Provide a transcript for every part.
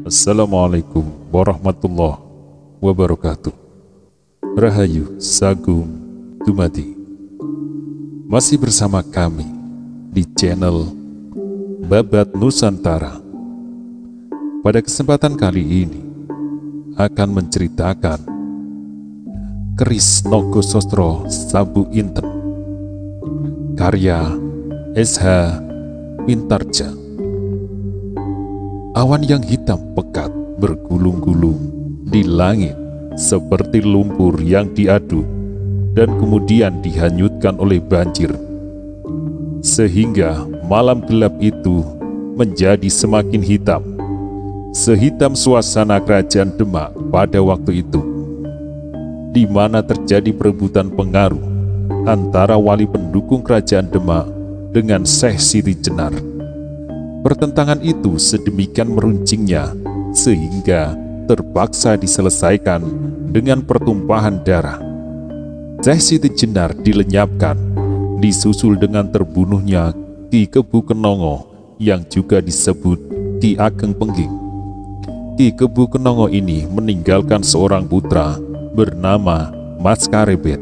Assalamualaikum warahmatullahi wabarakatuh. Rahayu Sagung Dumadi. Masih bersama kami di channel Babat Nusantara. Pada kesempatan kali ini akan menceritakan Keris Nogosostro Sabu Inten, karya S.H. Mintarja. Awan yang hitam pekat bergulung-gulung di langit seperti lumpur yang diaduk dan kemudian dihanyutkan oleh banjir, sehingga malam gelap itu menjadi semakin hitam, sehitam suasana kerajaan Demak pada waktu itu, di mana terjadi perebutan pengaruh antara wali pendukung kerajaan Demak dengan Syekh Siti Jenar. Pertentangan itu sedemikian meruncingnya sehingga terpaksa diselesaikan dengan pertumpahan darah. Syekh Siti Jenar dilenyapkan, disusul dengan terbunuhnya Ki Kebu Kenongo yang juga disebut Ki Ageng Pengging. Ki Kebu Kenongo ini meninggalkan seorang putra bernama Mas Karebet.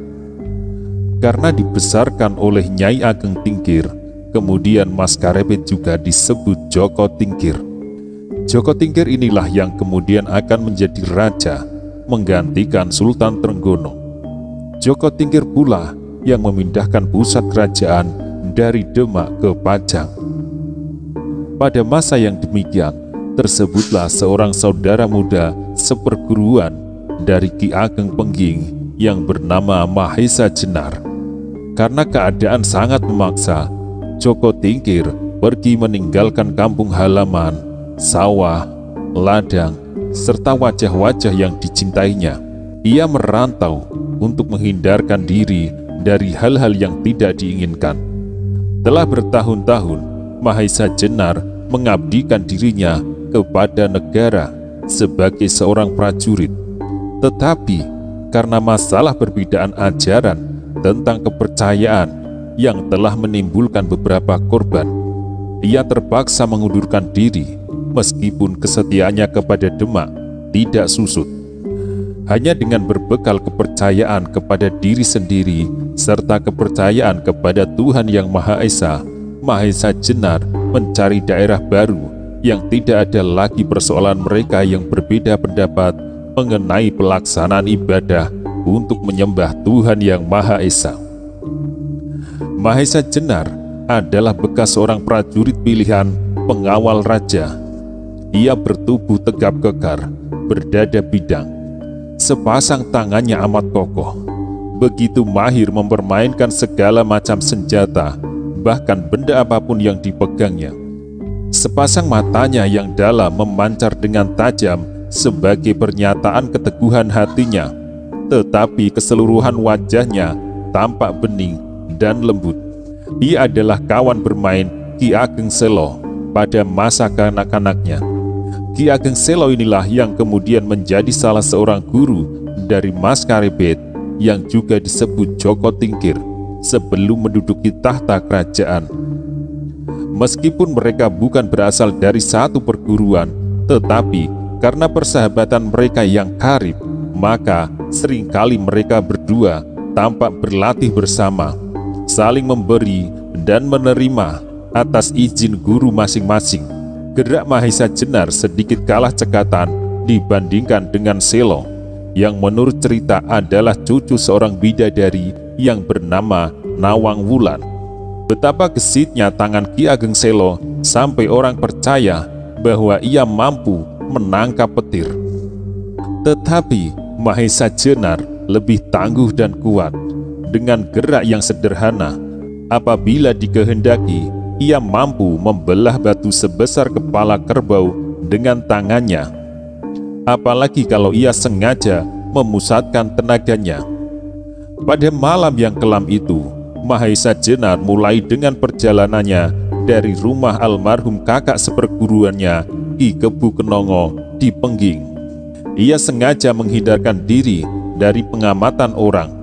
Karena dibesarkan oleh Nyai Ageng Tingkir, kemudian Mas Karebet juga disebut Joko Tingkir. Joko Tingkir inilah yang kemudian akan menjadi raja menggantikan Sultan Trenggono. Joko Tingkir pula yang memindahkan pusat kerajaan dari Demak ke Pajang. Pada masa yang demikian, tersebutlah seorang saudara muda seperguruan dari Ki Ageng Pengging yang bernama Mahesa Jenar. Karena keadaan sangat memaksa, Joko Tingkir pergi meninggalkan kampung halaman, sawah, ladang, serta wajah-wajah yang dicintainya. Ia merantau untuk menghindarkan diri dari hal-hal yang tidak diinginkan. Telah bertahun-tahun, Mahesa Jenar mengabdikan dirinya kepada negara sebagai seorang prajurit. Tetapi, karena masalah perbedaan ajaran tentang kepercayaan yang telah menimbulkan beberapa korban, ia terpaksa mengundurkan diri meskipun kesetiaannya kepada Demak tidak susut. Hanya dengan berbekal kepercayaan kepada diri sendiri serta kepercayaan kepada Tuhan Yang Maha Esa, Mahesa Jenar mencari daerah baru yang tidak ada lagi persoalan mereka yang berbeda pendapat mengenai pelaksanaan ibadah untuk menyembah Tuhan Yang Maha Esa. Mahesa Jenar adalah bekas seorang prajurit pilihan pengawal raja. Ia bertubuh tegap kekar, berdada bidang, sepasang tangannya amat kokoh, begitu mahir mempermainkan segala macam senjata, bahkan benda apapun yang dipegangnya. Sepasang matanya yang dalam memancar dengan tajam sebagai pernyataan keteguhan hatinya, tetapi keseluruhan wajahnya tampak bening dan lembut. Ia adalah kawan bermain Ki Ageng Selo pada masa kanak-kanaknya. Ki Ageng Selo inilah yang kemudian menjadi salah seorang guru dari Mas Karebet yang juga disebut Joko Tingkir sebelum menduduki tahta kerajaan. Meskipun mereka bukan berasal dari satu perguruan, tetapi karena persahabatan mereka yang karib, maka seringkali mereka berdua tampak berlatih bersama, saling memberi dan menerima atas izin guru masing-masing. Gerak Mahesa Jenar sedikit kalah cekatan dibandingkan dengan Selo, yang menurut cerita adalah cucu seorang bidadari yang bernama Nawang Wulan. Betapa gesitnya tangan Ki Ageng Selo sampai orang percaya bahwa ia mampu menangkap petir. Tetapi Mahesa Jenar lebih tangguh dan kuat. Dengan gerak yang sederhana, apabila dikehendaki, ia mampu membelah batu sebesar kepala kerbau dengan tangannya. Apalagi kalau ia sengaja memusatkan tenaganya. Pada malam yang kelam itu, Mahesa Jenar mulai dengan perjalanannya dari rumah almarhum kakak seperguruannya Ki Kebu Kenongo di Pengging. Ia sengaja menghindarkan diri dari pengamatan orang.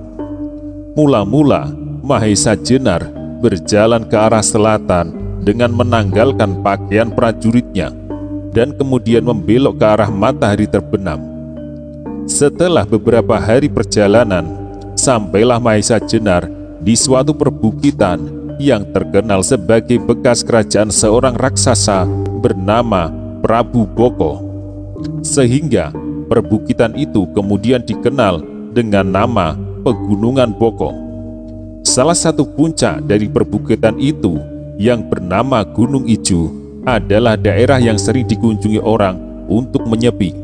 Mula-mula Mahesa Jenar berjalan ke arah selatan dengan menanggalkan pakaian prajuritnya dan kemudian membelok ke arah matahari terbenam. Setelah beberapa hari perjalanan, sampailah Mahesa Jenar di suatu perbukitan yang terkenal sebagai bekas kerajaan seorang raksasa bernama Prabu Boko, sehingga perbukitan itu kemudian dikenal dengan nama Pegunungan Boko. Salah satu puncak dari perbukitan itu yang bernama Gunung Ijo adalah daerah yang sering dikunjungi orang untuk menyepi.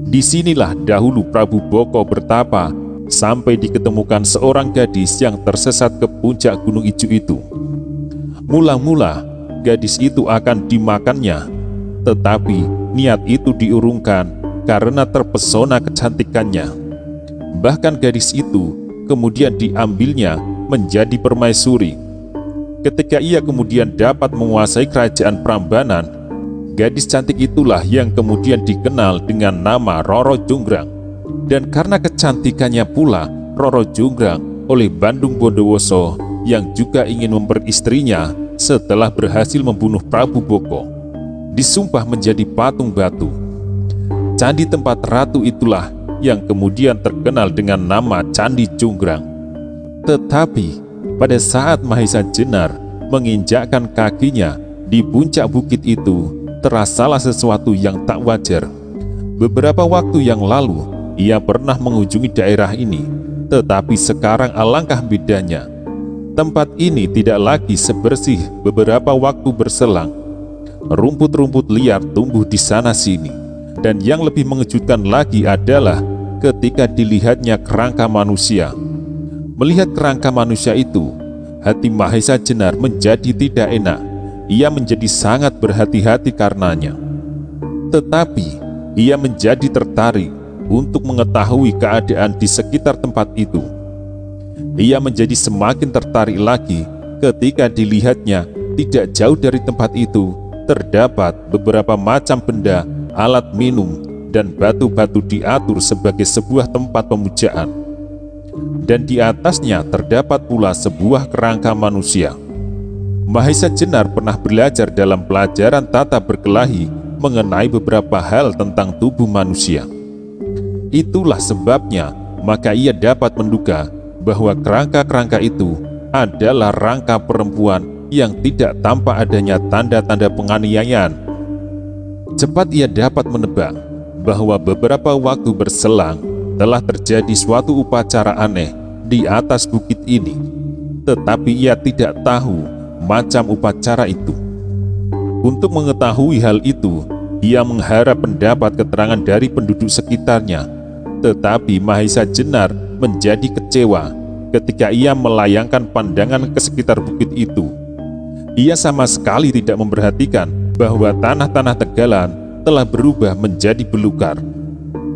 Disinilah dahulu Prabu Boko bertapa sampai diketemukan seorang gadis yang tersesat ke puncak Gunung Ijo itu. Mula-mula gadis itu akan dimakannya, tetapi niat itu diurungkan karena terpesona kecantikannya. Bahkan gadis itu kemudian diambilnya menjadi permaisuri. Ketika ia kemudian dapat menguasai kerajaan Prambanan, gadis cantik itulah yang kemudian dikenal dengan nama Roro Jonggrang. Dan karena kecantikannya pula Roro Jonggrang oleh Bandung Bondowoso yang juga ingin memperistrinya setelah berhasil membunuh Prabu Boko, disumpah menjadi patung batu. Candi tempat ratu itulah yang kemudian terkenal dengan nama Candi Jonggrang. Tetapi pada saat Mahesa Jenar menginjakkan kakinya di puncak bukit itu, terasalah sesuatu yang tak wajar. Beberapa waktu yang lalu ia pernah mengunjungi daerah ini, tetapi sekarang alangkah bedanya. Tempat ini tidak lagi sebersih beberapa waktu berselang. Rumput-rumput liar tumbuh di sana-sini, dan yang lebih mengejutkan lagi adalah ketika dilihatnya kerangka manusia. Melihat kerangka manusia itu, hati Mahesa Jenar menjadi tidak enak. Ia menjadi sangat berhati-hati karenanya. Tetapi ia menjadi tertarik untuk mengetahui keadaan di sekitar tempat itu. Ia menjadi semakin tertarik lagi ketika dilihatnya tidak jauh dari tempat itu terdapat beberapa macam benda, alat minum, dan batu-batu diatur sebagai sebuah tempat pemujaan. Dan di atasnya terdapat pula sebuah kerangka manusia. Mahesa Jenar pernah belajar dalam pelajaran tata berkelahi mengenai beberapa hal tentang tubuh manusia. Itulah sebabnya maka ia dapat menduga bahwa kerangka-kerangka itu adalah rangka perempuan yang tidak tampak adanya tanda-tanda penganiayaan. Cepat ia dapat menebak bahwa beberapa waktu berselang telah terjadi suatu upacara aneh di atas bukit ini, tetapi ia tidak tahu macam upacara itu. Untuk mengetahui hal itu, ia mengharap pendapat keterangan dari penduduk sekitarnya, tetapi Mahesa Jenar menjadi kecewa ketika ia melayangkan pandangan ke sekitar bukit itu. Ia sama sekali tidak memperhatikan bahwa tanah-tanah tegalan telah berubah menjadi belukar.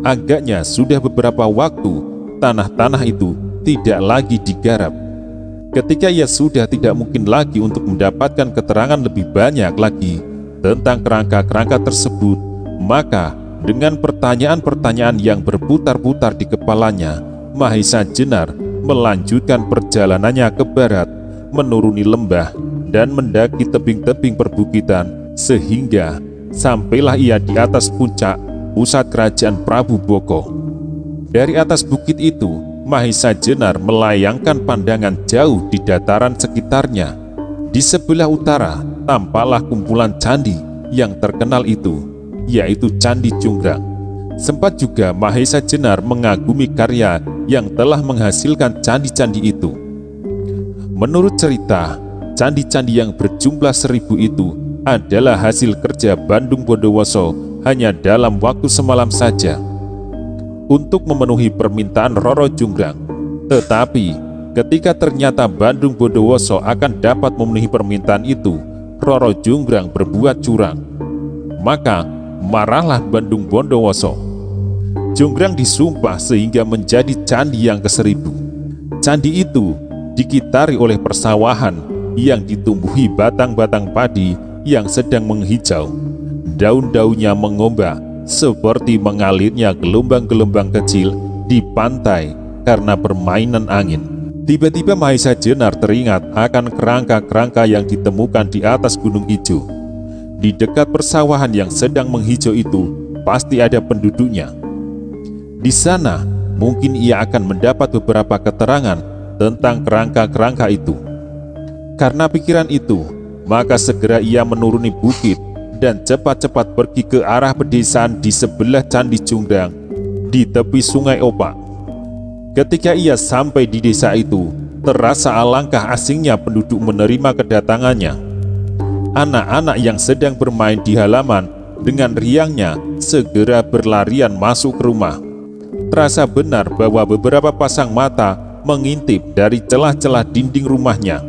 Agaknya sudah beberapa waktu tanah-tanah itu tidak lagi digarap. Ketika ia sudah tidak mungkin lagi untuk mendapatkan keterangan lebih banyak lagi tentang kerangka-kerangka tersebut, maka dengan pertanyaan-pertanyaan yang berputar-putar di kepalanya, Mahesa Jenar melanjutkan perjalanannya ke barat, menuruni lembah, dan mendaki tebing-tebing perbukitan, sehingga sampailah ia di atas puncak pusat kerajaan Prabu Boko. Dari atas bukit itu, Mahesa Jenar melayangkan pandangan jauh di dataran sekitarnya. Di sebelah utara tampaklah kumpulan candi yang terkenal itu, yaitu Candi Jonggrang. Sempat juga Mahesa Jenar mengagumi karya yang telah menghasilkan candi-candi itu. Menurut cerita, candi-candi yang berjumlah 1000 itu adalah hasil kerja Bandung Bondowoso hanya dalam waktu semalam saja untuk memenuhi permintaan Roro Jonggrang. Tetapi ketika ternyata Bandung Bondowoso akan dapat memenuhi permintaan itu, Roro Jonggrang berbuat curang. Maka marahlah Bandung Bondowoso. Jonggrang disumpah sehingga menjadi candi yang ke-1000. Candi itu dikitari oleh persawahan yang ditumbuhi batang-batang padi yang sedang menghijau. Daun-daunnya mengombak seperti mengalirnya gelombang-gelombang kecil di pantai karena permainan angin. Tiba-tiba Mahesa Jenar teringat akan kerangka-kerangka yang ditemukan di atas Gunung Ijo. Di dekat persawahan yang sedang menghijau itu pasti ada penduduknya. Di sana mungkin ia akan mendapat beberapa keterangan tentang kerangka-kerangka itu. Karena pikiran itu, maka segera ia menuruni bukit dan cepat-cepat pergi ke arah pedesaan di sebelah Candi Jungdang di tepi Sungai Opak. Ketika ia sampai di desa itu, terasa alangkah asingnya penduduk menerima kedatangannya. Anak-anak yang sedang bermain di halaman dengan riangnya segera berlarian masuk ke rumah. Terasa benar bahwa beberapa pasang mata mengintip dari celah-celah dinding rumahnya.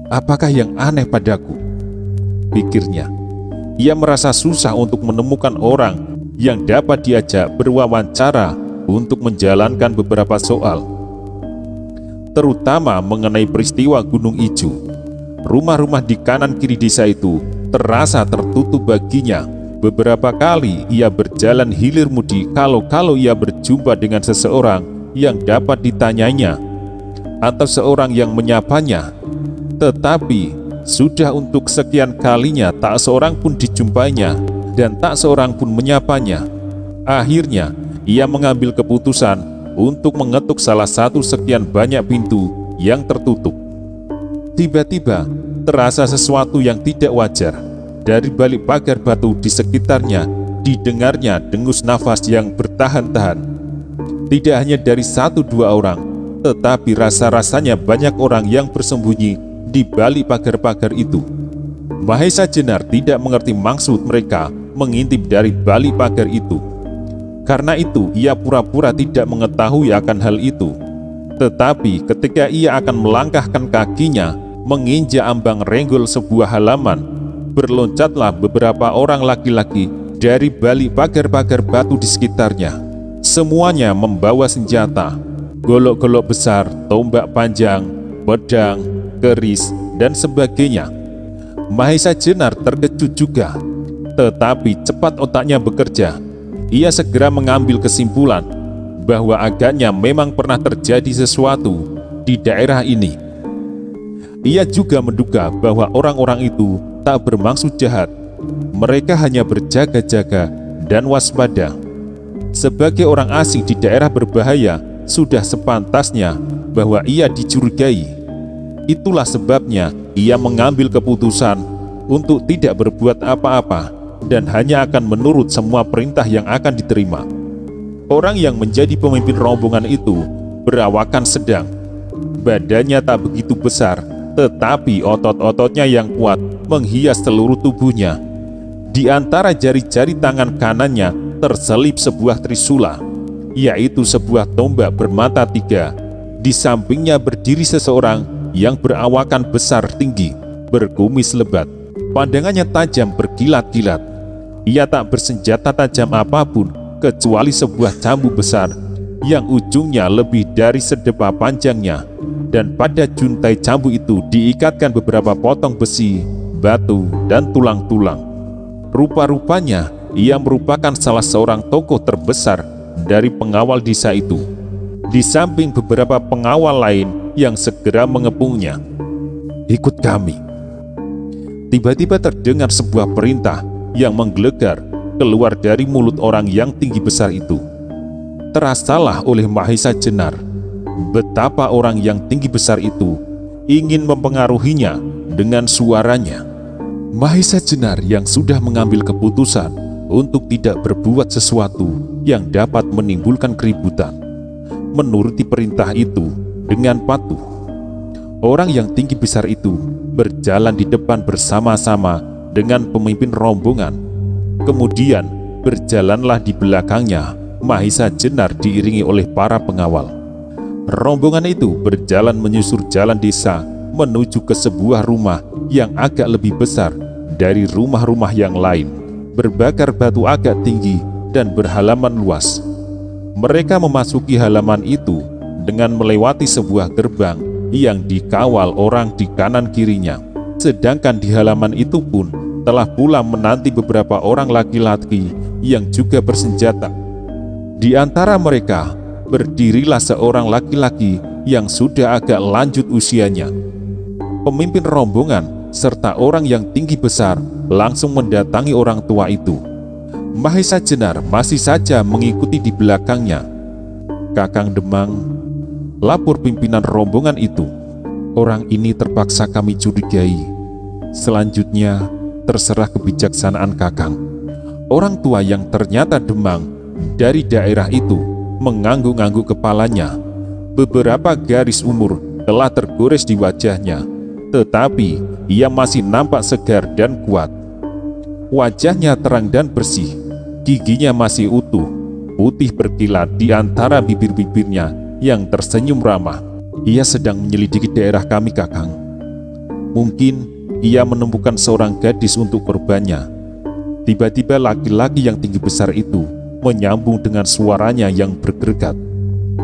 Apakah yang aneh padaku? Pikirnya. Ia merasa susah untuk menemukan orang yang dapat diajak berwawancara untuk menjalankan beberapa soal, terutama mengenai peristiwa Gunung Ijo. Rumah-rumah di kanan kiri desa itu terasa tertutup baginya. Beberapa kali ia berjalan hilir mudik kalau ia berjumpa dengan seseorang yang dapat ditanyainya atau seorang yang menyapanya. Tetapi sudah untuk sekian kalinya tak seorang pun dijumpainya dan tak seorang pun menyapanya. Akhirnya ia mengambil keputusan untuk mengetuk salah satu sekian banyak pintu yang tertutup. Tiba-tiba terasa sesuatu yang tidak wajar. Dari balik pagar batu di sekitarnya didengarnya dengus nafas yang bertahan-tahan. Tidak hanya dari 1-2 orang, tetapi rasa-rasanya banyak orang yang bersembunyi di balik pagar-pagar itu. Mahesa Jenar tidak mengerti maksud mereka mengintip dari balik pagar itu. Karena itu, ia pura-pura tidak mengetahui akan hal itu. Tetapi ketika ia akan melangkahkan kakinya menginjak ambang renggol sebuah halaman, berloncatlah beberapa orang laki-laki dari balik pagar-pagar batu di sekitarnya. Semuanya membawa senjata, golok-golok besar, tombak panjang, pedang, keris, dan sebagainya. Mahesa Jenar terkejut juga, tetapi cepat otaknya bekerja. Ia segera mengambil kesimpulan bahwa agaknya memang pernah terjadi sesuatu di daerah ini. Ia juga menduga bahwa orang-orang itu tak bermaksud jahat. Mereka hanya berjaga-jaga dan waspada. Sebagai orang asing di daerah berbahaya, sudah sepantasnya bahwa ia dicurigai. Itulah sebabnya ia mengambil keputusan untuk tidak berbuat apa-apa dan hanya akan menurut semua perintah yang akan diterima. Orang yang menjadi pemimpin rombongan itu berawakan sedang. Badannya tak begitu besar, tetapi otot-ototnya yang kuat menghias seluruh tubuhnya. Di antara jari-jari tangan kanannya terselip sebuah trisula, yaitu sebuah tombak bermata 3. Di sampingnya berdiri seseorang yang berawakan besar tinggi, berkumis lebat. Pandangannya tajam berkilat-kilat. Ia tak bersenjata tajam apapun kecuali sebuah cambu besar yang ujungnya lebih dari sedepa panjangnya, dan pada juntai cambu itu diikatkan beberapa potong besi, batu, dan tulang-tulang. Rupa-rupanya ia merupakan salah seorang tokoh terbesar dari pengawal desa itu, di samping beberapa pengawal lain yang segera mengepungnya. "Ikut kami." Tiba-tiba terdengar sebuah perintah yang menggelegar keluar dari mulut orang yang tinggi besar itu. Terasalah oleh Mahesa Jenar betapa orang yang tinggi besar itu ingin mempengaruhinya dengan suaranya. Mahesa Jenar yang sudah mengambil keputusan untuk tidak berbuat sesuatu yang dapat menimbulkan keributan, menuruti perintah itu dengan patuh. Orang yang tinggi besar itu berjalan di depan bersama-sama dengan pemimpin rombongan. Kemudian berjalanlah di belakangnya Mahesa Jenar diiringi oleh para pengawal. Rombongan itu berjalan menyusur jalan desa menuju ke sebuah rumah yang agak lebih besar dari rumah-rumah yang lain, berbakar batu agak tinggi dan berhalaman luas. Mereka memasuki halaman itu dengan melewati sebuah gerbang yang dikawal orang di kanan kirinya. Sedangkan di halaman itu pun telah pula menanti beberapa orang laki-laki yang juga bersenjata. Di antara mereka berdirilah seorang laki-laki yang sudah agak lanjut usianya. Pemimpin rombongan serta orang yang tinggi besar langsung mendatangi orang tua itu. Mahesa Jenar masih saja mengikuti di belakangnya. "Kakang Demang," lapor pimpinan rombongan itu, "orang ini terpaksa kami curigai. Selanjutnya terserah kebijaksanaan Kakang." Orang tua yang ternyata Demang dari daerah itu mengangguk-angguk kepalanya. Beberapa garis umur telah tergores di wajahnya, tetapi ia masih nampak segar dan kuat. Wajahnya terang dan bersih, giginya masih utuh, putih berkilat di antara bibir-bibirnya yang tersenyum ramah. "Ia sedang menyelidiki daerah kami, Kakang. Mungkin ia menemukan seorang gadis untuk korbannya." Tiba-tiba laki-laki yang tinggi besar itu menyambung dengan suaranya yang bergelegat.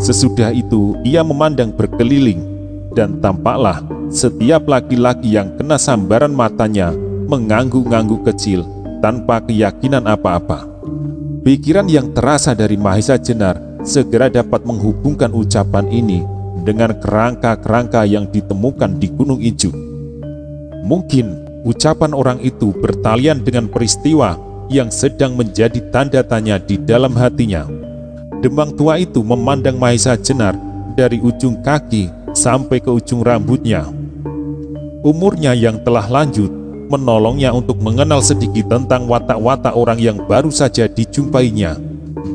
Sesudah itu ia memandang berkeliling, dan tampaklah setiap laki-laki yang kena sambaran matanya mengangguk-angguk kecil tanpa keyakinan apa-apa. Pikiran yang terasa dari Mahesa Jenar segera dapat menghubungkan ucapan ini dengan kerangka-kerangka yang ditemukan di Gunung Ijuk. Mungkin ucapan orang itu bertalian dengan peristiwa yang sedang menjadi tanda tanya di dalam hatinya. Demang tua itu memandang Mahesa Jenar dari ujung kaki sampai ke ujung rambutnya. Umurnya yang telah lanjut menolongnya untuk mengenal sedikit tentang watak-watak orang yang baru saja dijumpainya.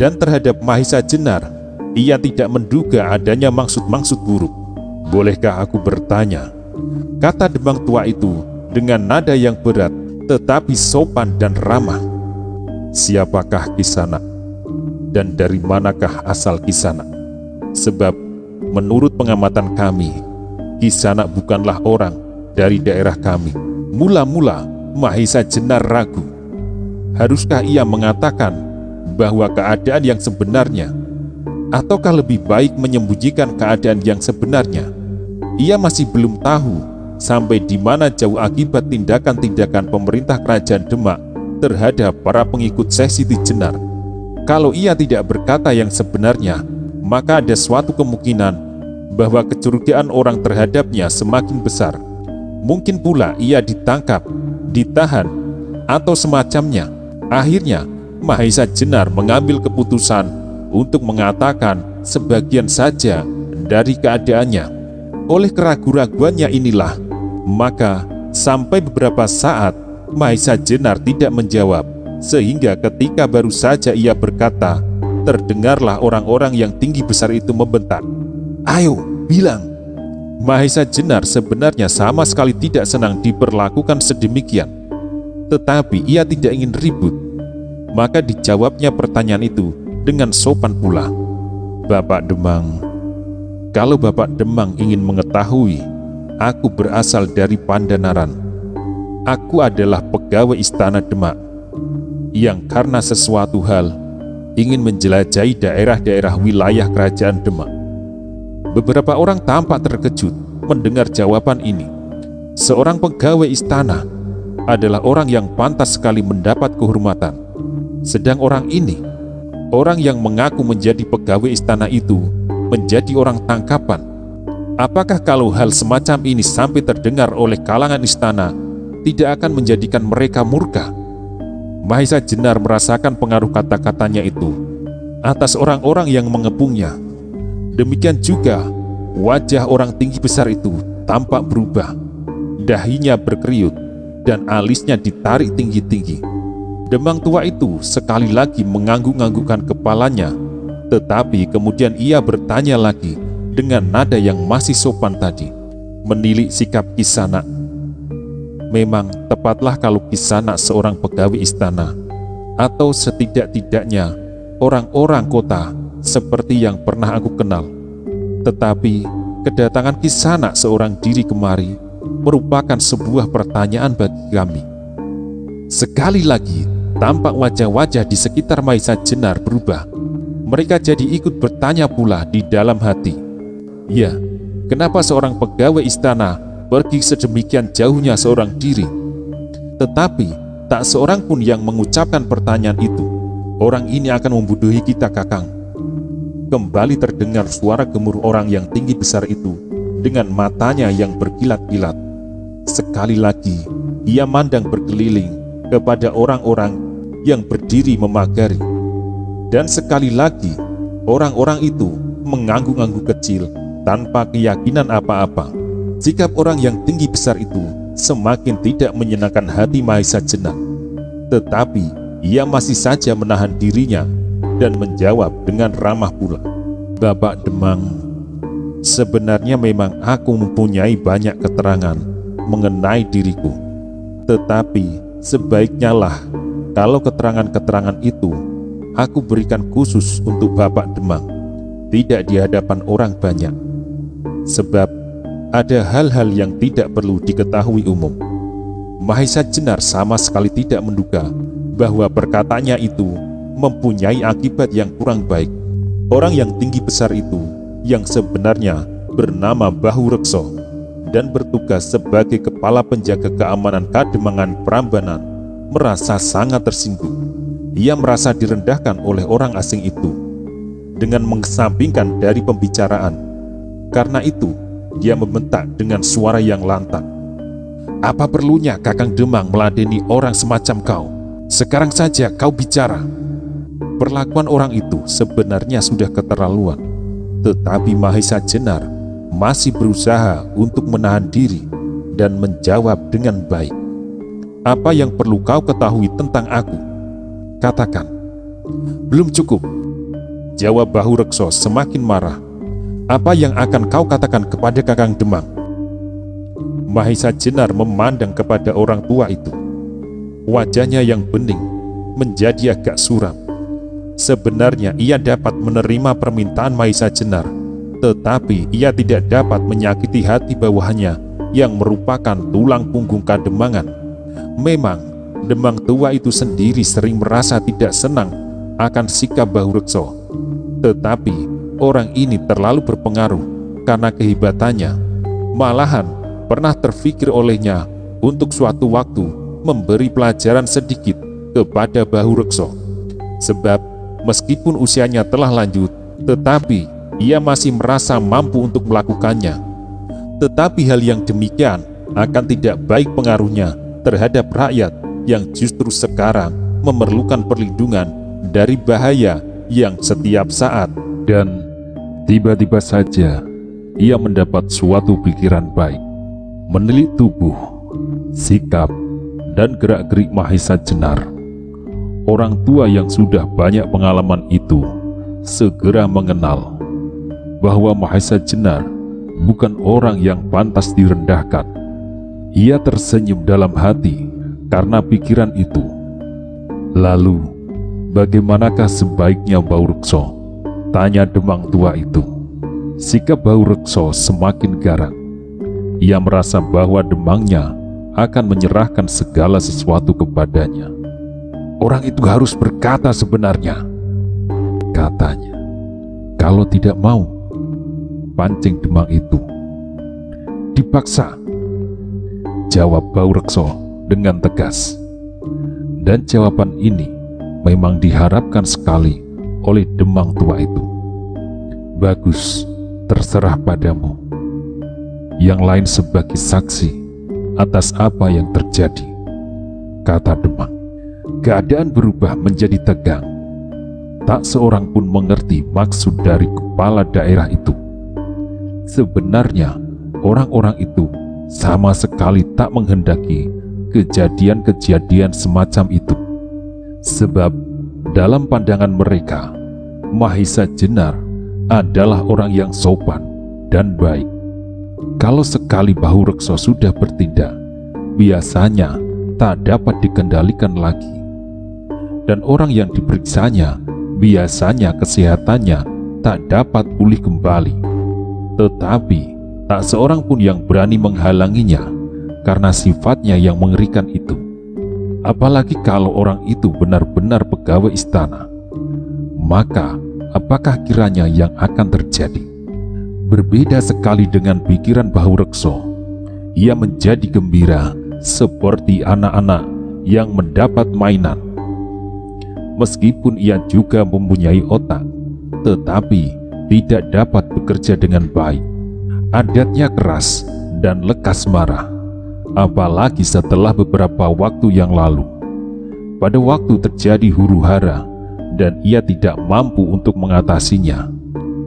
Dan terhadap Mahesa Jenar, ia tidak menduga adanya maksud-maksud buruk. "Bolehkah aku bertanya?" kata Demang tua itu dengan nada yang berat tetapi sopan dan ramah. "Siapakah Kisanak? Dan dari manakah asal Kisanak? Sebab menurut pengamatan kami, Kisanak bukanlah orang dari daerah kami." Mula-mula Mahesa Jenar ragu. Haruskah ia mengatakan bahwa keadaan yang sebenarnya, ataukah lebih baik menyembunyikan keadaan yang sebenarnya? Ia masih belum tahu sampai di mana jauh akibat tindakan-tindakan pemerintah Kerajaan Demak terhadap para pengikut Syekh Siti Jenar. Kalau ia tidak berkata yang sebenarnya, maka ada suatu kemungkinan bahwa kecurigaan orang terhadapnya semakin besar. Mungkin pula ia ditangkap, ditahan, atau semacamnya. Akhirnya, Mahesa Jenar mengambil keputusan untuk mengatakan sebagian saja dari keadaannya. Oleh keraguan-raguannya inilah, maka sampai beberapa saat Mahesa Jenar tidak menjawab, sehingga ketika baru saja ia berkata, terdengarlah orang-orang yang tinggi besar itu membentak, "Ayo, bilang!" Mahesa Jenar sebenarnya sama sekali tidak senang diperlakukan sedemikian, tetapi ia tidak ingin ribut. Maka dijawabnya pertanyaan itu dengan sopan pula. "Bapak Demang, kalau Bapak Demang ingin mengetahui, aku berasal dari Pandanaran. Aku adalah pegawai Istana Demak yang karena sesuatu hal ingin menjelajahi daerah-daerah wilayah Kerajaan Demak." Beberapa orang tampak terkejut mendengar jawaban ini. Seorang pegawai istana adalah orang yang pantas sekali mendapat kehormatan. Sedang orang ini, orang yang mengaku menjadi pegawai istana itu, menjadi orang tangkapan. Apakah kalau hal semacam ini sampai terdengar oleh kalangan istana, tidak akan menjadikan mereka murka? Mahesa Jenar merasakan pengaruh kata-katanya itu atas orang-orang yang mengepungnya. Demikian juga wajah orang tinggi besar itu tampak berubah. Dahinya berkeriut dan alisnya ditarik tinggi-tinggi. Demang tua itu sekali lagi mengangguk-anggukkan kepalanya, tetapi kemudian ia bertanya lagi dengan nada yang masih sopan tadi, "Menilik sikap Kisanak. Memang tepatlah kalau Kisanak seorang pegawai istana, atau setidak-tidaknya orang-orang kota seperti yang pernah aku kenal. Tetapi kedatangan Kisanak seorang diri kemari merupakan sebuah pertanyaan bagi kami." Sekali lagi tampak wajah-wajah di sekitar Mahesa Jenar berubah. Mereka jadi ikut bertanya pula di dalam hati, "Ya, kenapa seorang pegawai istana pergi sedemikian jauhnya seorang diri?" Tetapi tak seorang pun yang mengucapkan pertanyaan itu. "Orang ini akan membodohi kita, Kakang." kembali terdengar suara gemuruh orang yang tinggi besar itu dengan matanya yang berkilat-kilat. Sekali lagi, ia mandang berkeliling kepada orang-orang yang berdiri memagari. Dan sekali lagi, orang-orang itu mengangguk-angguk kecil tanpa keyakinan apa-apa. Sikap orang yang tinggi besar itu semakin tidak menyenangkan hati Mahesa Jenar. Tetapi ia masih saja menahan dirinya dan menjawab dengan ramah pula, "Bapak Demang, sebenarnya memang aku mempunyai banyak keterangan mengenai diriku. Tetapi sebaiknya lah kalau keterangan-keterangan itu aku berikan khusus untuk Bapak Demang, tidak di hadapan orang banyak. Sebab ada hal-hal yang tidak perlu diketahui umum." Mahesa Jenar sama sekali tidak menduga bahwa perkataannya itu mempunyai akibat yang kurang baik. Orang yang tinggi besar itu, yang sebenarnya bernama Bahu Rekso dan bertugas sebagai kepala penjaga keamanan Kademangan Prambanan, merasa sangat tersinggung. Ia merasa direndahkan oleh orang asing itu dengan mengesampingkan dari pembicaraan. Karena itu, dia membentak dengan suara yang lantang, "Apa perlunya Kakang Demang meladeni orang semacam kau? Sekarang saja kau bicara." Perlakuan orang itu sebenarnya sudah keterlaluan, tetapi Mahesa Jenar masih berusaha untuk menahan diri dan menjawab dengan baik. "Apa yang perlu kau ketahui tentang aku? Katakan." "Belum cukup," jawab Bahu Rekso semakin marah. "Apa yang akan kau katakan kepada Kakang Demang?" Mahesa Jenar memandang kepada orang tua itu. Wajahnya yang bening menjadi agak suram. Sebenarnya ia dapat menerima permintaan Mahesa Jenar, tetapi ia tidak dapat menyakiti hati bawahannya yang merupakan tulang punggung Kademangan. Memang Demang tua itu sendiri sering merasa tidak senang akan sikap Bahu Rekso, tetapi orang ini terlalu berpengaruh karena kehebatannya. Malahan pernah terfikir olehnya untuk suatu waktu memberi pelajaran sedikit kepada Bahu Rekso. Sebab meskipun usianya telah lanjut, tetapi ia masih merasa mampu untuk melakukannya. Tetapi hal yang demikian akan tidak baik pengaruhnya terhadap rakyat yang justru sekarang memerlukan perlindungan dari bahaya yang setiap saat. Dan tiba-tiba saja ia mendapat suatu pikiran baik. Menilik tubuh, sikap, dan gerak-gerik Mahesa Jenar, orang tua yang sudah banyak pengalaman itu segera mengenal bahwa Mahesa Jenar bukan orang yang pantas direndahkan. Ia tersenyum dalam hati karena pikiran itu. "Lalu, bagaimanakah sebaiknya Bahu Rekso?" tanya Demang tua itu. Sikap Bahu Rekso semakin garang. Ia merasa bahwa Demangnya akan menyerahkan segala sesuatu kepadanya. "Orang itu harus berkata sebenarnya," katanya. "Kalau tidak mau," pancing Demang itu. "Dipaksa," jawab Bahu Rekso dengan tegas. Dan jawaban ini memang diharapkan sekali oleh Demang tua itu. "Bagus, terserah padamu. Yang lain sebagai saksi atas apa yang terjadi," kata Demang. Keadaan berubah menjadi tegang. Tak seorang pun mengerti maksud dari kepala daerah itu. Sebenarnya orang-orang itu sama sekali tak menghendaki kejadian-kejadian semacam itu. Sebab dalam pandangan mereka, Mahesa Jenar adalah orang yang sopan dan baik. Kalau sekali Bahu Rekso sudah bertindak, biasanya tak dapat dikendalikan lagi. Dan orang yang diperiksanya, biasanya kesehatannya tak dapat pulih kembali. Tetapi tak seorang pun yang berani menghalanginya karena sifatnya yang mengerikan itu. Apalagi kalau orang itu benar-benar pegawai istana, maka apakah kiranya yang akan terjadi? Berbeda sekali dengan pikiran Bahu Rekso. Ia menjadi gembira seperti anak-anak yang mendapat mainan. Meskipun ia juga mempunyai otak, tetapi tidak dapat bekerja dengan baik. Adatnya keras dan lekas marah, apalagi setelah beberapa waktu yang lalu. Pada waktu terjadi huru-hara dan ia tidak mampu untuk mengatasinya,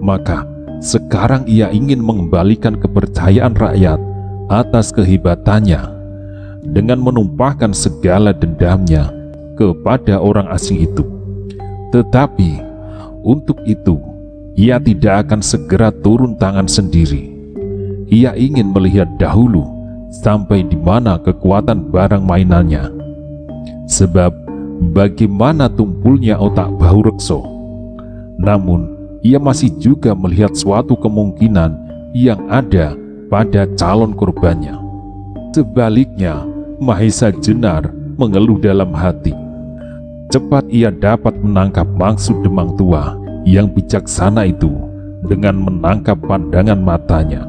maka sekarang ia ingin mengembalikan kepercayaan rakyat atas kehebatannya dengan menumpahkan segala dendamnya kepada orang asing itu. Tetapi untuk itu ia tidak akan segera turun tangan sendiri. Ia ingin melihat dahulu sampai di mana kekuatan barang mainannya. Sebab bagaimana tumpulnya otak Bahurekso, namun ia masih juga melihat suatu kemungkinan yang ada pada calon korbannya. Sebaliknya, Mahesa Jenar mengeluh dalam hati. Cepat ia dapat menangkap maksud Demang Tua yang bijaksana itu dengan menangkap pandangan matanya.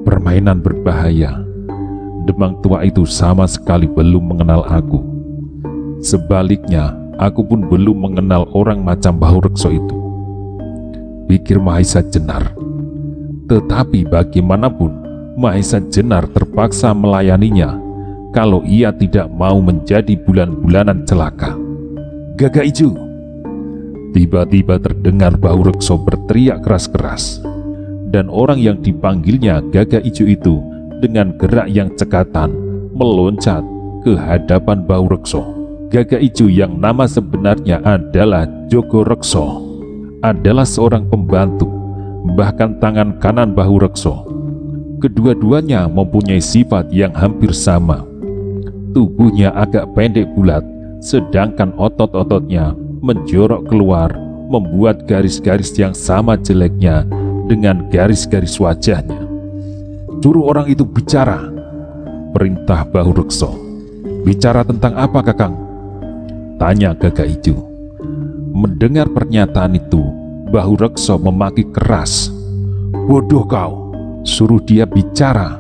Permainan berbahaya. Demang Tua itu sama sekali belum mengenal aku. Sebaliknya, aku pun belum mengenal orang macam Bahurekso itu, pikir Mahesa Jenar. Tetapi bagaimanapun, Mahesa Jenar terpaksa melayaninya kalau ia tidak mau menjadi bulan-bulanan celaka. Gagak Ijo! Tiba-tiba terdengar Bahurekso berteriak keras-keras, dan orang yang dipanggilnya Gagak Ijo itu dengan gerak yang cekatan meloncat ke hadapan Bahurekso. Gagak Ijo yang nama sebenarnya adalah Jogorekso adalah seorang pembantu, bahkan tangan kanan Bahurekso. Kedua-duanya mempunyai sifat yang hampir sama. Tubuhnya agak pendek bulat, sedangkan otot-ototnya menjorok keluar, membuat garis-garis yang sama jeleknya dengan garis-garis wajahnya. Suruh orang itu bicara, perintah Bahurekso. Bicara tentang apa, Kakang? Tanya Gagak Ijo. Mendengar pernyataan itu, Bahurekso memaki keras. Bodoh kau, suruh dia bicara.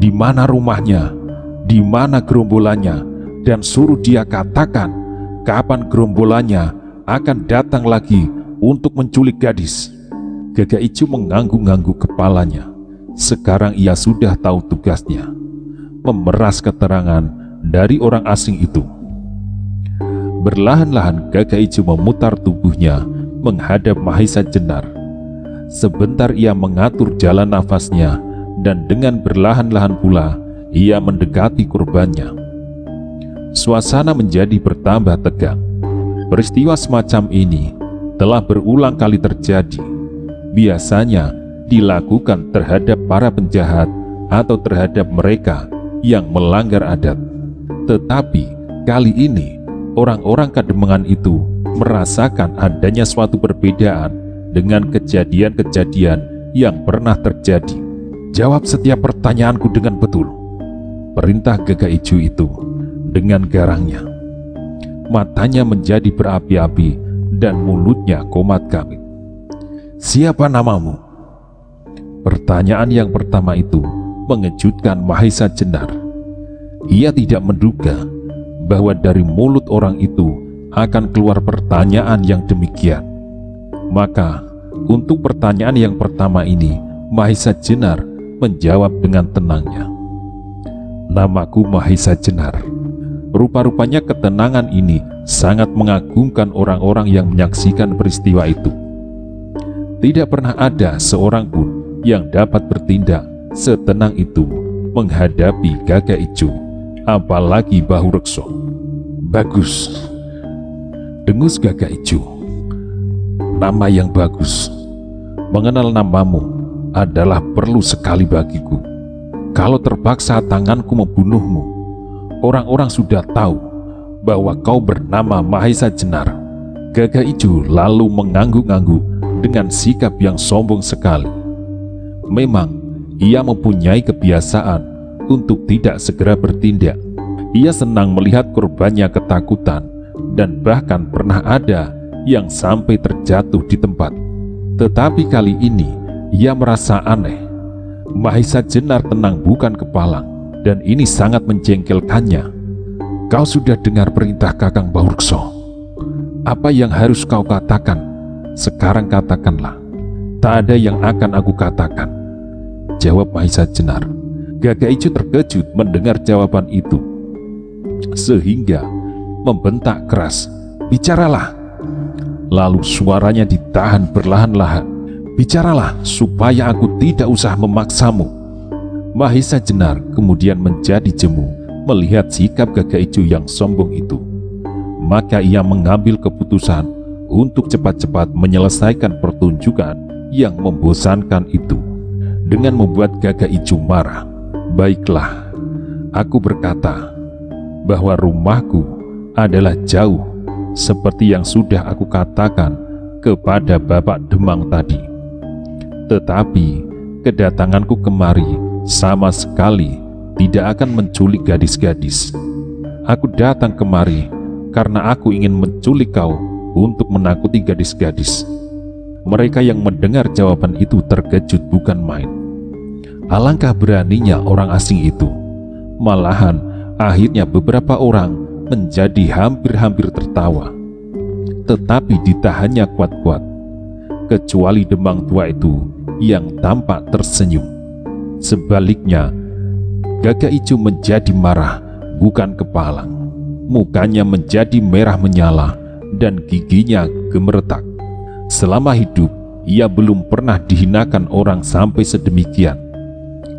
Di mana rumahnya, di mana gerombolannya, dan suruh dia katakan kapan gerombolannya akan datang lagi untuk menculik gadis. Gagak Ijo mengangguk-angguk kepalanya. Sekarang ia sudah tahu tugasnya, memeras keterangan dari orang asing itu. Berlahan-lahan Gagak Ijo memutar tubuhnya menghadap Mahesa Jenar. Sebentar ia mengatur jalan nafasnya, dan dengan berlahan-lahan pula ia mendekati korbannya. Suasana menjadi bertambah tegang. Peristiwa semacam ini telah berulang kali terjadi. Biasanya dilakukan terhadap para penjahat atau terhadap mereka yang melanggar adat. Tetapi kali ini orang-orang Kademangan itu merasakan adanya suatu perbedaan dengan kejadian-kejadian yang pernah terjadi. Jawab setiap pertanyaanku dengan betul, perintah Gagak Ijo itu dengan garangnya. Matanya menjadi berapi-api dan mulutnya komat kamit. Siapa namamu? Pertanyaan yang pertama itu mengejutkan Mahesa Jenar. Ia tidak menduga bahwa dari mulut orang itu akan keluar pertanyaan yang demikian. Maka untuk pertanyaan yang pertama ini, Mahesa Jenar menjawab dengan tenangnya. Namaku Mahesa Jenar. Rupa-rupanya ketenangan ini sangat mengagumkan orang-orang yang menyaksikan peristiwa itu. Tidak pernah ada seorang pun yang dapat bertindak setenang itu menghadapi Gagak Ijo, apalagi Bahurekso. Bagus, dengus Gagak Ijo. Nama yang bagus. Mengenal namamu adalah perlu sekali bagiku. Kalau terpaksa tanganku membunuhmu, orang-orang sudah tahu bahwa kau bernama Mahesa Jenar. Gagak Ijo lalu mengangguk-angguk dengan sikap yang sombong sekali. Memang ia mempunyai kebiasaan untuk tidak segera bertindak. Ia senang melihat korbannya ketakutan, dan bahkan pernah ada yang sampai terjatuh di tempat. Tetapi kali ini ia merasa aneh. Mahesa Jenar tenang bukan kepalang, dan ini sangat menjengkelkannya. Kau sudah dengar perintah Kakang Bahurekso. Apa yang harus kau katakan? Sekarang katakanlah. tak ada yang akan aku katakan, jawab Mahesa Jenar. Gagak Ijo terkejut mendengar jawaban itu, sehingga membentak keras, "Bicaralah!" Lalu suaranya ditahan perlahan-lahan, "Bicaralah supaya aku tidak usah memaksamu." Mahesa Jenar kemudian menjadi jemu melihat sikap Gagak Ijo yang sombong itu. Maka ia mengambil keputusan untuk cepat-cepat menyelesaikan pertunjukan yang membosankan itu dengan membuat Gagak Ijo marah. "Baiklah, aku berkata bahwa rumahku adalah jauh seperti yang sudah aku katakan kepada Bapak Demang tadi. Tetapi kedatanganku kemari sama sekali tidak akan menculik gadis-gadis. Aku datang kemari karena aku ingin menculik kau untuk menakuti gadis-gadis." Mereka yang mendengar jawaban itu terkejut bukan main. Alangkah beraninya orang asing itu. Malahan akhirnya beberapa orang menjadi hampir-hampir tertawa. Tetapi ditahannya kuat-kuat, kecuali Demang tua itu yang tampak tersenyum. Sebaliknya, Gagak Ijo menjadi marah bukan kepalang. Mukanya menjadi merah menyala dan giginya gemeretak. Selama hidup, ia belum pernah dihinakan orang sampai sedemikian,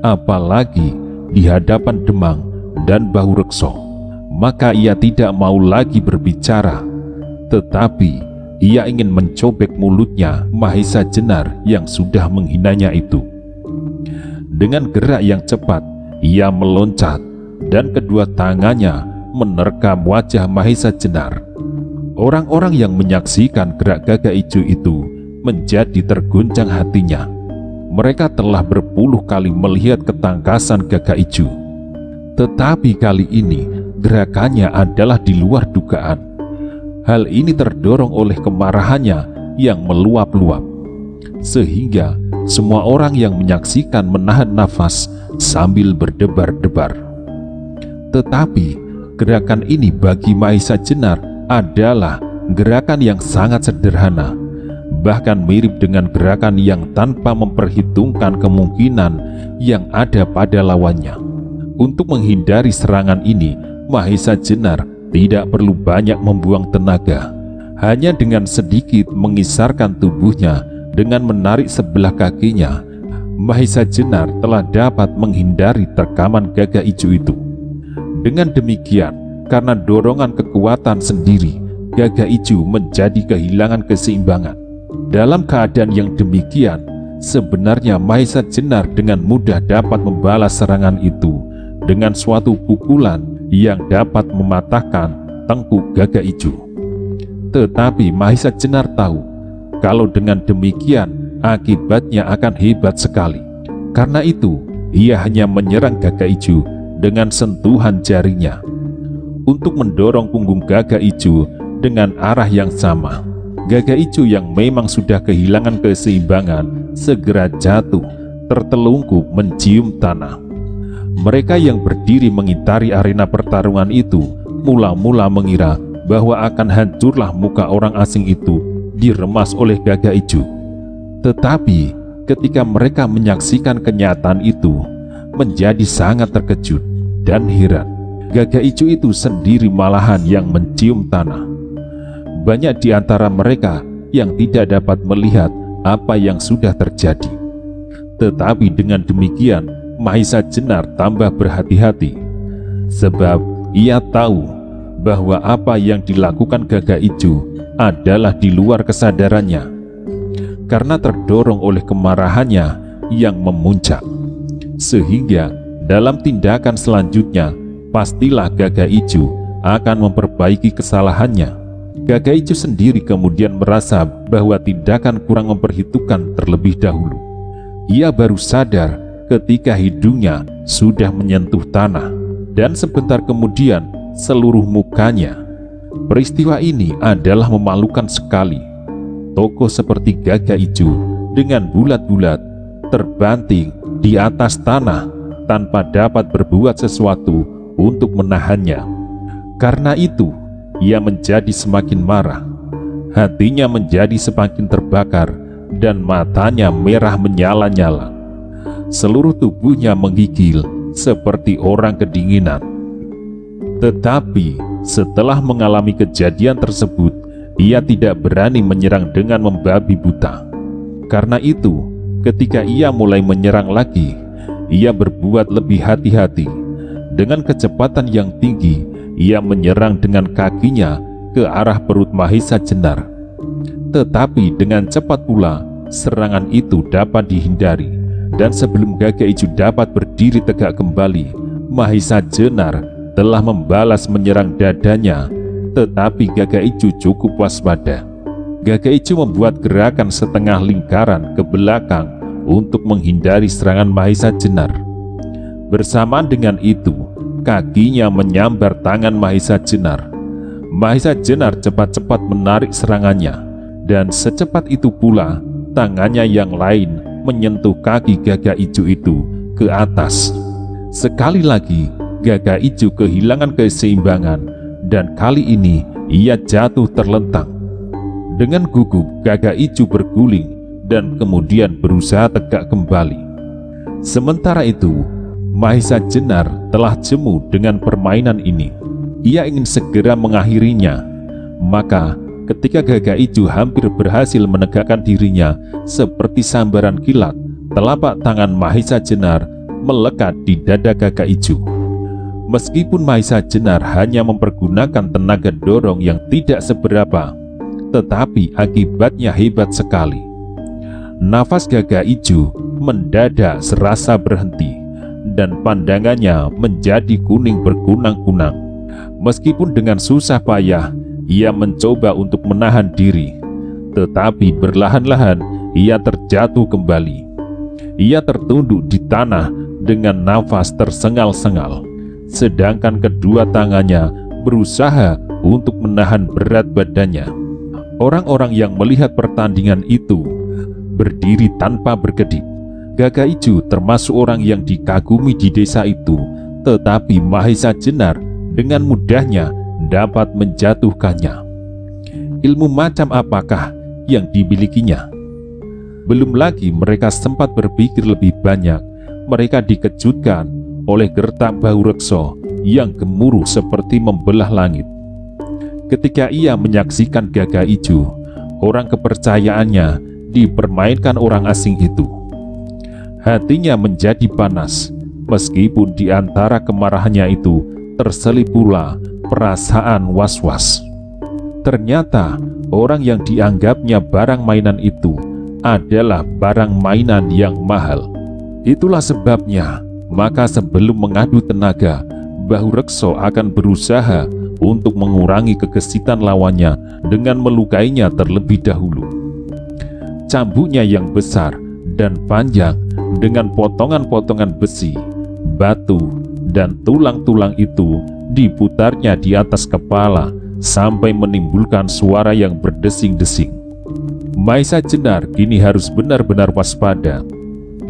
apalagi di hadapan Demang dan Bahu Rekso. Maka ia tidak mau lagi berbicara, tetapi ia ingin mencobek mulutnya Mahesa Jenar yang sudah menghinanya itu. Dengan gerak yang cepat, ia meloncat dan kedua tangannya menerkam wajah Mahesa Jenar. Orang-orang yang menyaksikan gerak Gagak Ijo itu menjadi terguncang hatinya. Mereka telah berpuluh kali melihat ketangkasan Gagak Ijo, tetapi kali ini gerakannya adalah di luar dugaan. Hal ini terdorong oleh kemarahannya yang meluap-luap, sehingga semua orang yang menyaksikan menahan nafas sambil berdebar-debar. Tetapi gerakan ini bagi Mahesa Jenar adalah gerakan yang sangat sederhana, bahkan mirip dengan gerakan yang tanpa memperhitungkan kemungkinan yang ada pada lawannya. Untuk menghindari serangan ini, Mahesa Jenar tidak perlu banyak membuang tenaga. Hanya dengan sedikit mengisarkan tubuhnya dengan menarik sebelah kakinya, Mahesa Jenar telah dapat menghindari terkaman Gagak Ijo itu. Dengan demikian, karena dorongan kekuatan sendiri, Gagak Ijo menjadi kehilangan keseimbangan. Dalam keadaan yang demikian, sebenarnya Mahesa Jenar dengan mudah dapat membalas serangan itu dengan suatu pukulan yang dapat mematahkan tengkuk Gagak Ijo. Tetapi Mahesa Jenar tahu kalau dengan demikian akibatnya akan hebat sekali. Karena itu, ia hanya menyerang Gagak Ijo dengan sentuhan jarinya untuk mendorong punggung Gagak Ijo dengan arah yang sama. Gagak Ijo yang memang sudah kehilangan keseimbangan segera jatuh tertelungkup mencium tanah. Mereka yang berdiri mengitari arena pertarungan itu mula-mula mengira bahwa akan hancurlah muka orang asing itu diremas oleh Gagak Ijo. Tetapi ketika mereka menyaksikan kenyataan itu, menjadi sangat terkejut dan heran. Gagak Ijo itu sendiri malahan yang mencium tanah. Banyak di antara mereka yang tidak dapat melihat apa yang sudah terjadi. Tetapi dengan demikian, Mahesa Jenar tambah berhati-hati, sebab ia tahu bahwa apa yang dilakukan Gagak Ijo adalah di luar kesadarannya, karena terdorong oleh kemarahannya yang memuncak. Sehingga dalam tindakan selanjutnya, pastilah Gagak Ijo akan memperbaiki kesalahannya. Gagak Ijo sendiri kemudian merasa bahwa tindakan kurang memperhitungkan terlebih dahulu. Ia baru sadar ketika hidungnya sudah menyentuh tanah, dan sebentar kemudian seluruh mukanya. Peristiwa ini adalah memalukan sekali. Tokoh seperti Gagak Ijo dengan bulat-bulat terbanting di atas tanah tanpa dapat berbuat sesuatu untuk menahannya. Karena itu, ia menjadi semakin marah. Hatinya menjadi semakin terbakar dan matanya merah menyala-nyala. Seluruh tubuhnya menggigil seperti orang kedinginan. Tetapi setelah mengalami kejadian tersebut, ia tidak berani menyerang dengan membabi buta. Karena itu, ketika ia mulai menyerang lagi, ia berbuat lebih hati-hati. Dengan kecepatan yang tinggi, ia menyerang dengan kakinya ke arah perut Mahisa Jenar. Tetapi dengan cepat pula, serangan itu dapat dihindari. Dan sebelum Gagak Ijo dapat berdiri tegak kembali, Mahisa Jenar telah membalas menyerang dadanya. Tetapi Gagak Ijo cukup waspada. Gagak Ijo membuat gerakan setengah lingkaran ke belakang untuk menghindari serangan Mahisa Jenar. Bersamaan dengan itu, kakinya menyambar tangan Mahisa Jenar. Mahisa Jenar cepat-cepat menarik serangannya, dan secepat itu pula tangannya yang lain menyentuh kaki Gagak Ijo itu ke atas. Sekali lagi Gagak Ijo kehilangan keseimbangan, dan kali ini ia jatuh terlentang. Dengan gugup Gagak Ijo berguling dan kemudian berusaha tegak kembali. Sementara itu Mahisa Jenar telah jemu dengan permainan ini. Ia ingin segera mengakhirinya. Maka ketika Gagak Ijo hampir berhasil menegakkan dirinya, seperti sambaran kilat, telapak tangan Mahisa Jenar melekat di dada Gagak Ijo. Meskipun Mahisa Jenar hanya mempergunakan tenaga dorong yang tidak seberapa, tetapi akibatnya hebat sekali. Nafas Gagak Ijo mendadak serasa berhenti, dan pandangannya menjadi kuning berkunang-kunang. Meskipun dengan susah payah ia mencoba untuk menahan diri, tetapi perlahan-lahan ia terjatuh kembali. Ia tertunduk di tanah dengan nafas tersengal-sengal, sedangkan kedua tangannya berusaha untuk menahan berat badannya. Orang-orang yang melihat pertandingan itu berdiri tanpa berkedip. Gagak Ijo termasuk orang yang dikagumi di desa itu, tetapi Mahisa Jenar dengan mudahnya dapat menjatuhkannya. Ilmu macam apakah yang dimilikinya? Belum lagi mereka sempat berpikir lebih banyak, mereka dikejutkan oleh gertak Bahurekso yang gemuruh seperti membelah langit. Ketika ia menyaksikan Gagak Ijo, orang kepercayaannya dipermainkan orang asing itu, hatinya menjadi panas, meskipun di antara kemarahannya itu terselip pula perasaan was-was. Ternyata orang yang dianggapnya barang mainan itu adalah barang mainan yang mahal. Itulah sebabnya, maka sebelum mengadu tenaga, Bahurekso akan berusaha untuk mengurangi kegesitan lawannya dengan melukainya terlebih dahulu. Cambuknya yang besar dan panjang dengan potongan-potongan besi, batu, dan tulang-tulang itu diputarnya di atas kepala sampai menimbulkan suara yang berdesing-desing. Mahisa Jenar kini harus benar-benar waspada.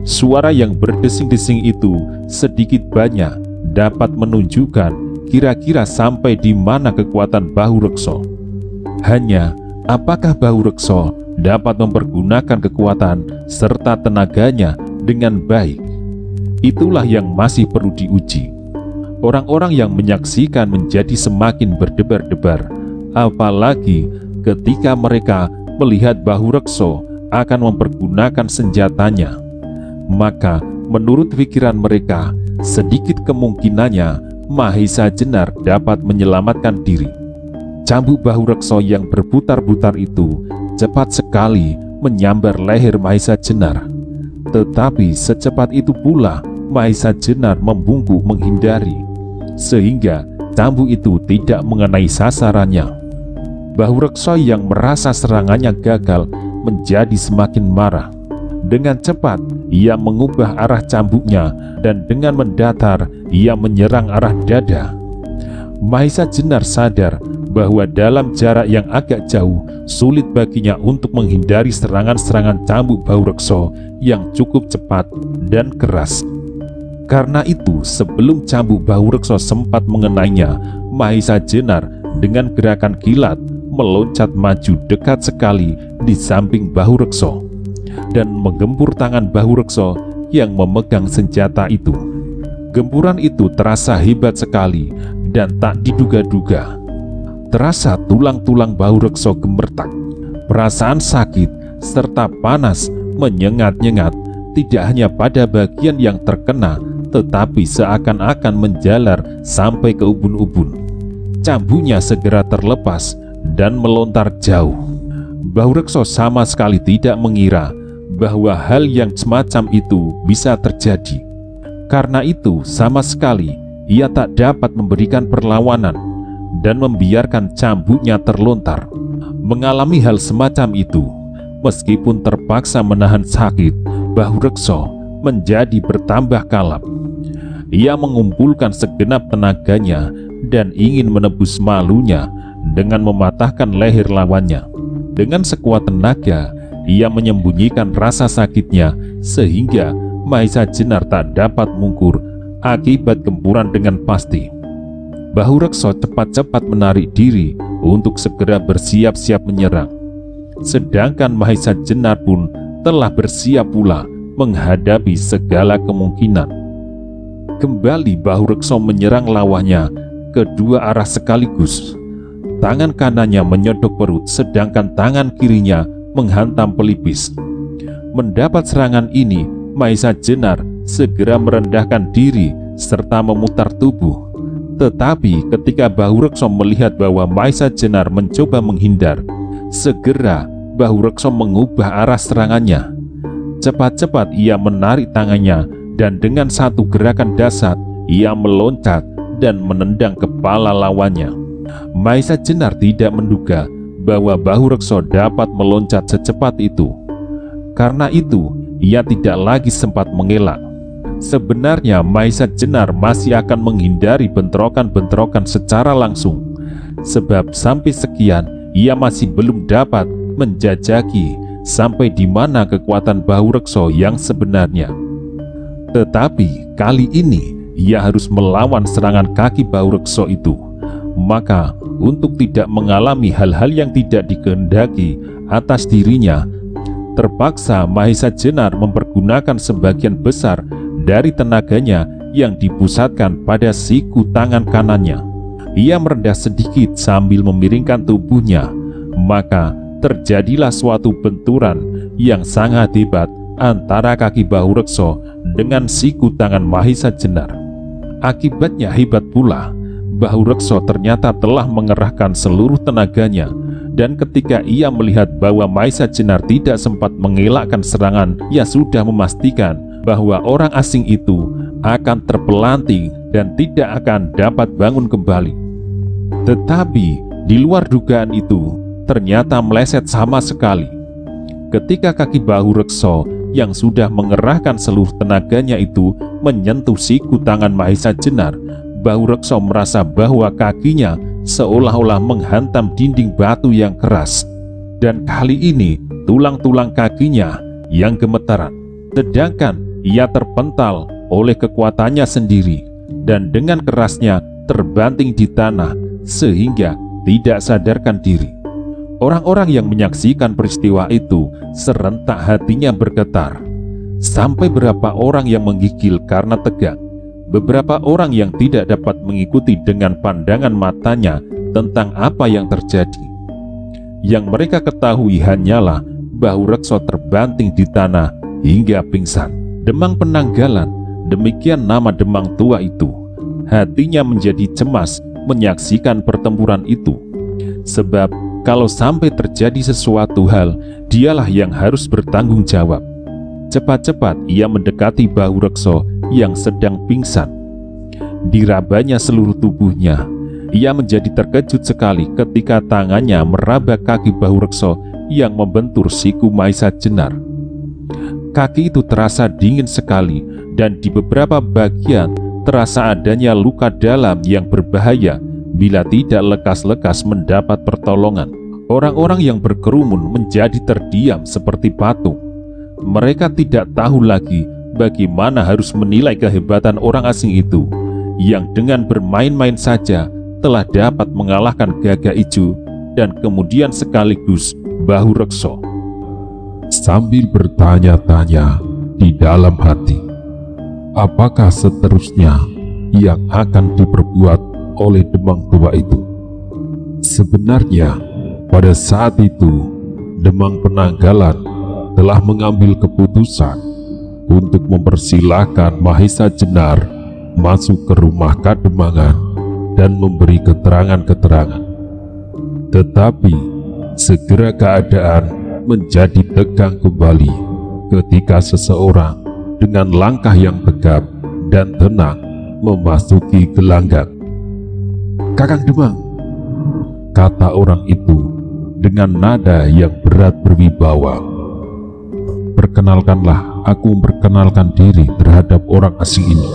Suara yang berdesing-desing itu sedikit banyak dapat menunjukkan kira-kira sampai di mana kekuatan Bahurekso. Hanya apakah Bahurekso dapat mempergunakan kekuatan serta tenaganya dengan baik? Itulah yang masih perlu diuji. Orang-orang yang menyaksikan menjadi semakin berdebar-debar, apalagi ketika mereka melihat Bahurekso akan mempergunakan senjatanya. Maka menurut pikiran mereka, sedikit kemungkinannya Mahisa Jenar dapat menyelamatkan diri. Cambuk Bahurekso yang berputar-putar itu cepat sekali menyambar leher Mahisa Jenar. Tetapi secepat itu pula Mahisa Jenar membungkuk menghindari, sehingga cambuk itu tidak mengenai sasarannya. Bahurekso yang merasa serangannya gagal menjadi semakin marah. Dengan cepat ia mengubah arah cambuknya, dan dengan mendatar ia menyerang arah dada. Mahisa Jenar sadar bahwa dalam jarak yang agak jauh sulit baginya untuk menghindari serangan-serangan cambuk Bahurekso yang cukup cepat dan keras. Karena itu, sebelum cambuk Bahurekso sempat mengenainya, Mahisa Jenar dengan gerakan kilat meloncat maju dekat sekali di samping Bahurekso. dan menggempur tangan Bahu Rekso yang memegang senjata itu. Gempuran itu terasa hebat sekali dan tak diduga-duga. Terasa tulang-tulang Bahu Rekso gemeretak. Perasaan sakit serta panas menyengat-nyengat tidak hanya pada bagian yang terkena, tetapi seakan-akan menjalar sampai ke ubun-ubun. Cambunya segera terlepas dan melontar jauh. Bahu Rekso sama sekali tidak mengira bahwa hal yang semacam itu bisa terjadi. Karena itu, sama sekali ia tak dapat memberikan perlawanan dan membiarkan cambuknya terlontar. Mengalami hal semacam itu, meskipun terpaksa menahan sakit, Bahu Rekso menjadi bertambah kalap. Ia mengumpulkan segenap tenaganya dan ingin menebus malunya dengan mematahkan leher lawannya. Dengan sekuat tenaga, ia menyembunyikan rasa sakitnya sehingga Mahesa Jenar tak dapat mungkur akibat gempuran dengan pasti. Bahu Rekso cepat-cepat menarik diri untuk segera bersiap-siap menyerang. Sedangkan Mahesa Jenar pun telah bersiap pula menghadapi segala kemungkinan. Kembali Bahu Rekso menyerang lawannya kedua arah sekaligus. Tangan kanannya menyodok perut, sedangkan tangan kirinya menghantam pelipis. Mendapat serangan ini, Mahesa Jenar segera merendahkan diri serta memutar tubuh. Tetapi ketika Bahu Rekso melihat bahwa Mahesa Jenar mencoba menghindar, segera Bahu Rekso mengubah arah serangannya. Cepat-cepat ia menarik tangannya dan dengan satu gerakan dasar ia meloncat dan menendang kepala lawannya. Mahesa Jenar tidak menduga bahwa Bahu Rekso dapat meloncat secepat itu. Karena itu, ia tidak lagi sempat mengelak. Sebenarnya Mahesa Jenar masih akan menghindari bentrokan-bentrokan secara langsung, sebab sampai sekian ia masih belum dapat menjajaki sampai di mana kekuatan Bahu Rekso yang sebenarnya. Tetapi kali ini ia harus melawan serangan kaki Bahu Rekso itu. Maka untuk tidak mengalami hal-hal yang tidak dikehendaki atas dirinya, terpaksa Mahesa Jenar mempergunakan sebagian besar dari tenaganya yang dipusatkan pada siku tangan kanannya. Ia merendah sedikit sambil memiringkan tubuhnya, maka terjadilah suatu benturan yang sangat hebat antara kaki Bahu Rekso dengan siku tangan Mahesa Jenar. Akibatnya hebat pula, Bahu Rekso ternyata telah mengerahkan seluruh tenaganya, dan ketika ia melihat bahwa Mahesa Jenar tidak sempat mengelakkan serangan, ia sudah memastikan bahwa orang asing itu akan terpelanting dan tidak akan dapat bangun kembali. Tetapi di luar dugaan itu, ternyata meleset sama sekali. Ketika kaki Bahu Rekso yang sudah mengerahkan seluruh tenaganya itu menyentuh siku tangan Mahesa Jenar, Bahu Rekso merasa bahwa kakinya seolah-olah menghantam dinding batu yang keras. Dan kali ini tulang-tulang kakinya yang gemetaran. Sedangkan ia terpental oleh kekuatannya sendiri dan dengan kerasnya terbanting di tanah sehingga tidak sadarkan diri. Orang-orang yang menyaksikan peristiwa itu serentak hatinya bergetar. Sampai beberapa orang yang menggigil karena tegang. Beberapa orang yang tidak dapat mengikuti dengan pandangan matanya tentang apa yang terjadi. Yang mereka ketahui hanyalah Bahu Rekso terbanting di tanah hingga pingsan. Demang Penanggalan, demikian nama Demang tua itu. Hatinya menjadi cemas menyaksikan pertempuran itu. Sebab kalau sampai terjadi sesuatu hal, dialah yang harus bertanggung jawab. Cepat-cepat ia mendekati Bahu Rekso yang sedang pingsan. Dirabanya seluruh tubuhnya. Ia menjadi terkejut sekali ketika tangannya meraba kaki Bahu Rekso yang membentur siku Mahesa Jenar. Kaki itu terasa dingin sekali dan di beberapa bagian terasa adanya luka dalam yang berbahaya bila tidak lekas-lekas mendapat pertolongan. Orang-orang yang berkerumun menjadi terdiam seperti patung. Mereka tidak tahu lagi bagaimana harus menilai kehebatan orang asing itu, yang dengan bermain-main saja telah dapat mengalahkan Gagak Ijo dan kemudian sekaligus Bahu Rekso. sambil bertanya-tanya di dalam hati, apakah seterusnya yang akan diperbuat oleh Demang tua itu. Sebenarnya pada saat itu Demang Penanggalan telah mengambil keputusan untuk mempersilahkan Mahesa Jenar masuk ke rumah Kademangan dan memberi keterangan-keterangan. Tetapi segera keadaan menjadi tegang kembali ketika seseorang dengan langkah yang tegap dan tenang memasuki gelanggang. "Kakang Demang," kata orang itu dengan nada yang berat berwibawa. "Perkenalkanlah, aku memperkenalkan diri terhadap orang asing ini."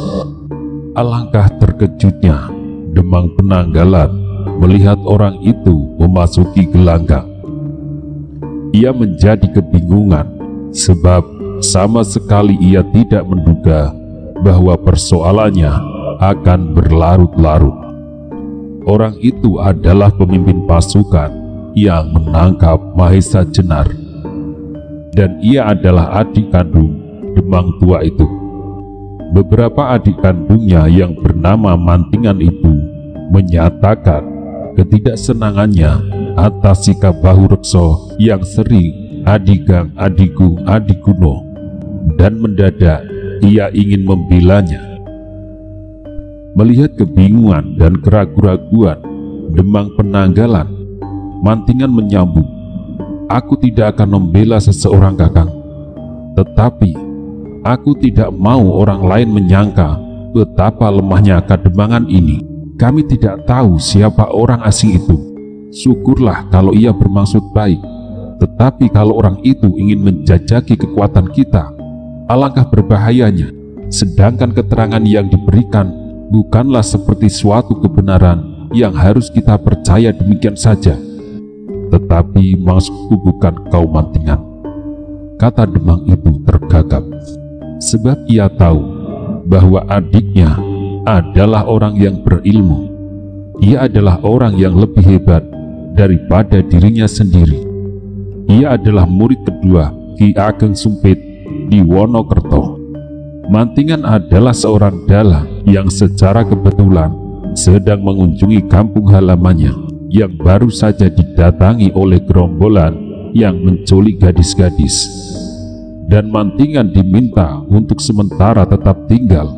Alangkah terkejutnya Demang Penanggalan melihat orang itu memasuki gelanggang. Ia menjadi kebingungan sebab sama sekali ia tidak menduga bahwa persoalannya akan berlarut-larut. Orang itu adalah pemimpin pasukan yang menangkap Mahesa Jenar, dan ia adalah adik kandung Demang tua itu. Beberapa adik kandungnya yang bernama Mantingan itu menyatakan ketidaksenangannya atas sikap Bahu Rekso yang sering adigang adigung adiguno, dan mendadak ia ingin membelanya. Melihat kebingungan dan keraguan-raguan Demang Penanggalan, Mantingan menyambung, "Aku tidak akan membela seseorang, Kakang. Tetapi aku tidak mau orang lain menyangka betapa lemahnya Kademangan ini. Kami tidak tahu siapa orang asing itu. Syukurlah kalau ia bermaksud baik. Tetapi kalau orang itu ingin menjajaki kekuatan kita, alangkah berbahayanya. Sedangkan keterangan yang diberikan bukanlah seperti suatu kebenaran yang harus kita percaya demikian saja." "Tetapi maksudku bukan kau, Mantingan," kata Demang itu tergagap, sebab ia tahu bahwa adiknya adalah orang yang berilmu. Ia adalah orang yang lebih hebat daripada dirinya sendiri. Ia adalah murid kedua Ki Ageng Sumpit di Wonokerto. Mantingan adalah seorang dalang yang secara kebetulan sedang mengunjungi kampung halamannya yang baru saja didatangi oleh gerombolan yang menculik gadis-gadis. Dan Mantingan diminta untuk sementara tetap tinggal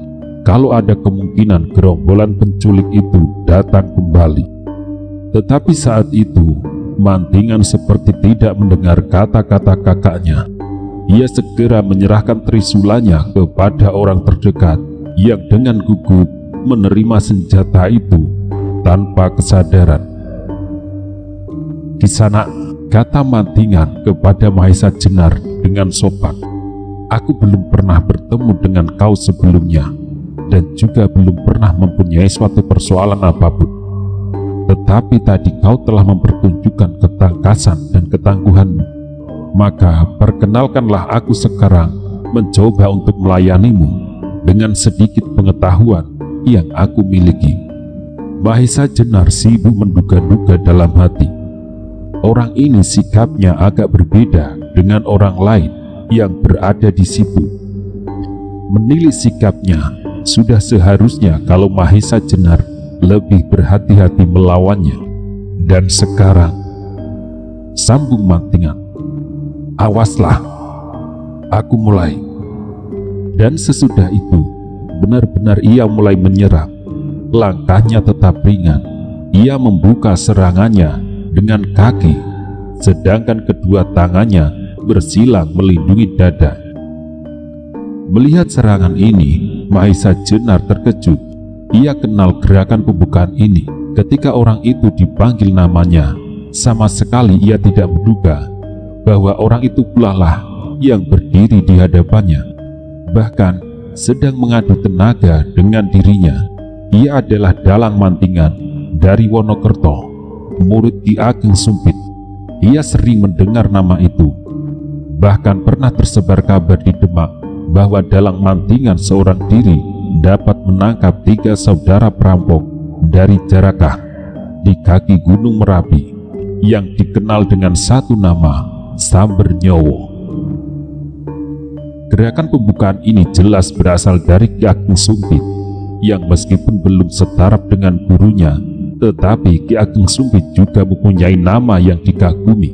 kalau ada kemungkinan gerombolan penculik itu datang kembali. Tetapi saat itu Mantingan seperti tidak mendengar kata-kata kakaknya. Ia segera menyerahkan trisulannya kepada orang terdekat yang dengan gugup menerima senjata itu tanpa kesadaran. "Kisanak," kata Mantingan kepada Mahesa Jenar dengan sopan, "aku belum pernah bertemu dengan kau sebelumnya dan juga belum pernah mempunyai suatu persoalan apapun. Tetapi tadi kau telah mempertunjukkan ketangkasan dan ketangguhanmu. Maka perkenalkanlah aku sekarang mencoba untuk melayanimu dengan sedikit pengetahuan yang aku miliki." Mahesa Jenar sibuk menduga-duga dalam hati. Orang ini sikapnya agak berbeda dengan orang lain yang berada di situ. Menilik sikapnya, sudah seharusnya kalau Mahesa Jenar lebih berhati-hati melawannya. Dan sekarang, sambung Mantingan, "Awaslah, aku mulai." Dan sesudah itu, benar-benar ia mulai menyerang. Langkahnya tetap ringan. Ia membuka serangannya dengan kaki, sedangkan kedua tangannya bersilang melindungi dada. Melihat serangan ini, Mahesa Jenar terkejut. Ia kenal gerakan pembukaan ini. Ketika orang itu dipanggil namanya, sama sekali ia tidak menduga bahwa orang itu pula lah yang berdiri di hadapannya, bahkan sedang mengadu tenaga dengan dirinya. Ia adalah dalang Mantingan dari Wonokerto, murid Ki Ageng Sumpit. Ia sering mendengar nama itu. Bahkan pernah tersebar kabar di Demak bahwa dalang Mantingan seorang diri dapat menangkap 3 saudara perampok dari Jarakah di kaki Gunung Merapi yang dikenal dengan satu nama Sambernyowo. Gerakan pembukaan ini jelas berasal dari Ki Ageng Sumpit, yang meskipun belum setaraf dengan gurunya, tetapi Ki Ageng Sumpit juga mempunyai nama yang dikagumi.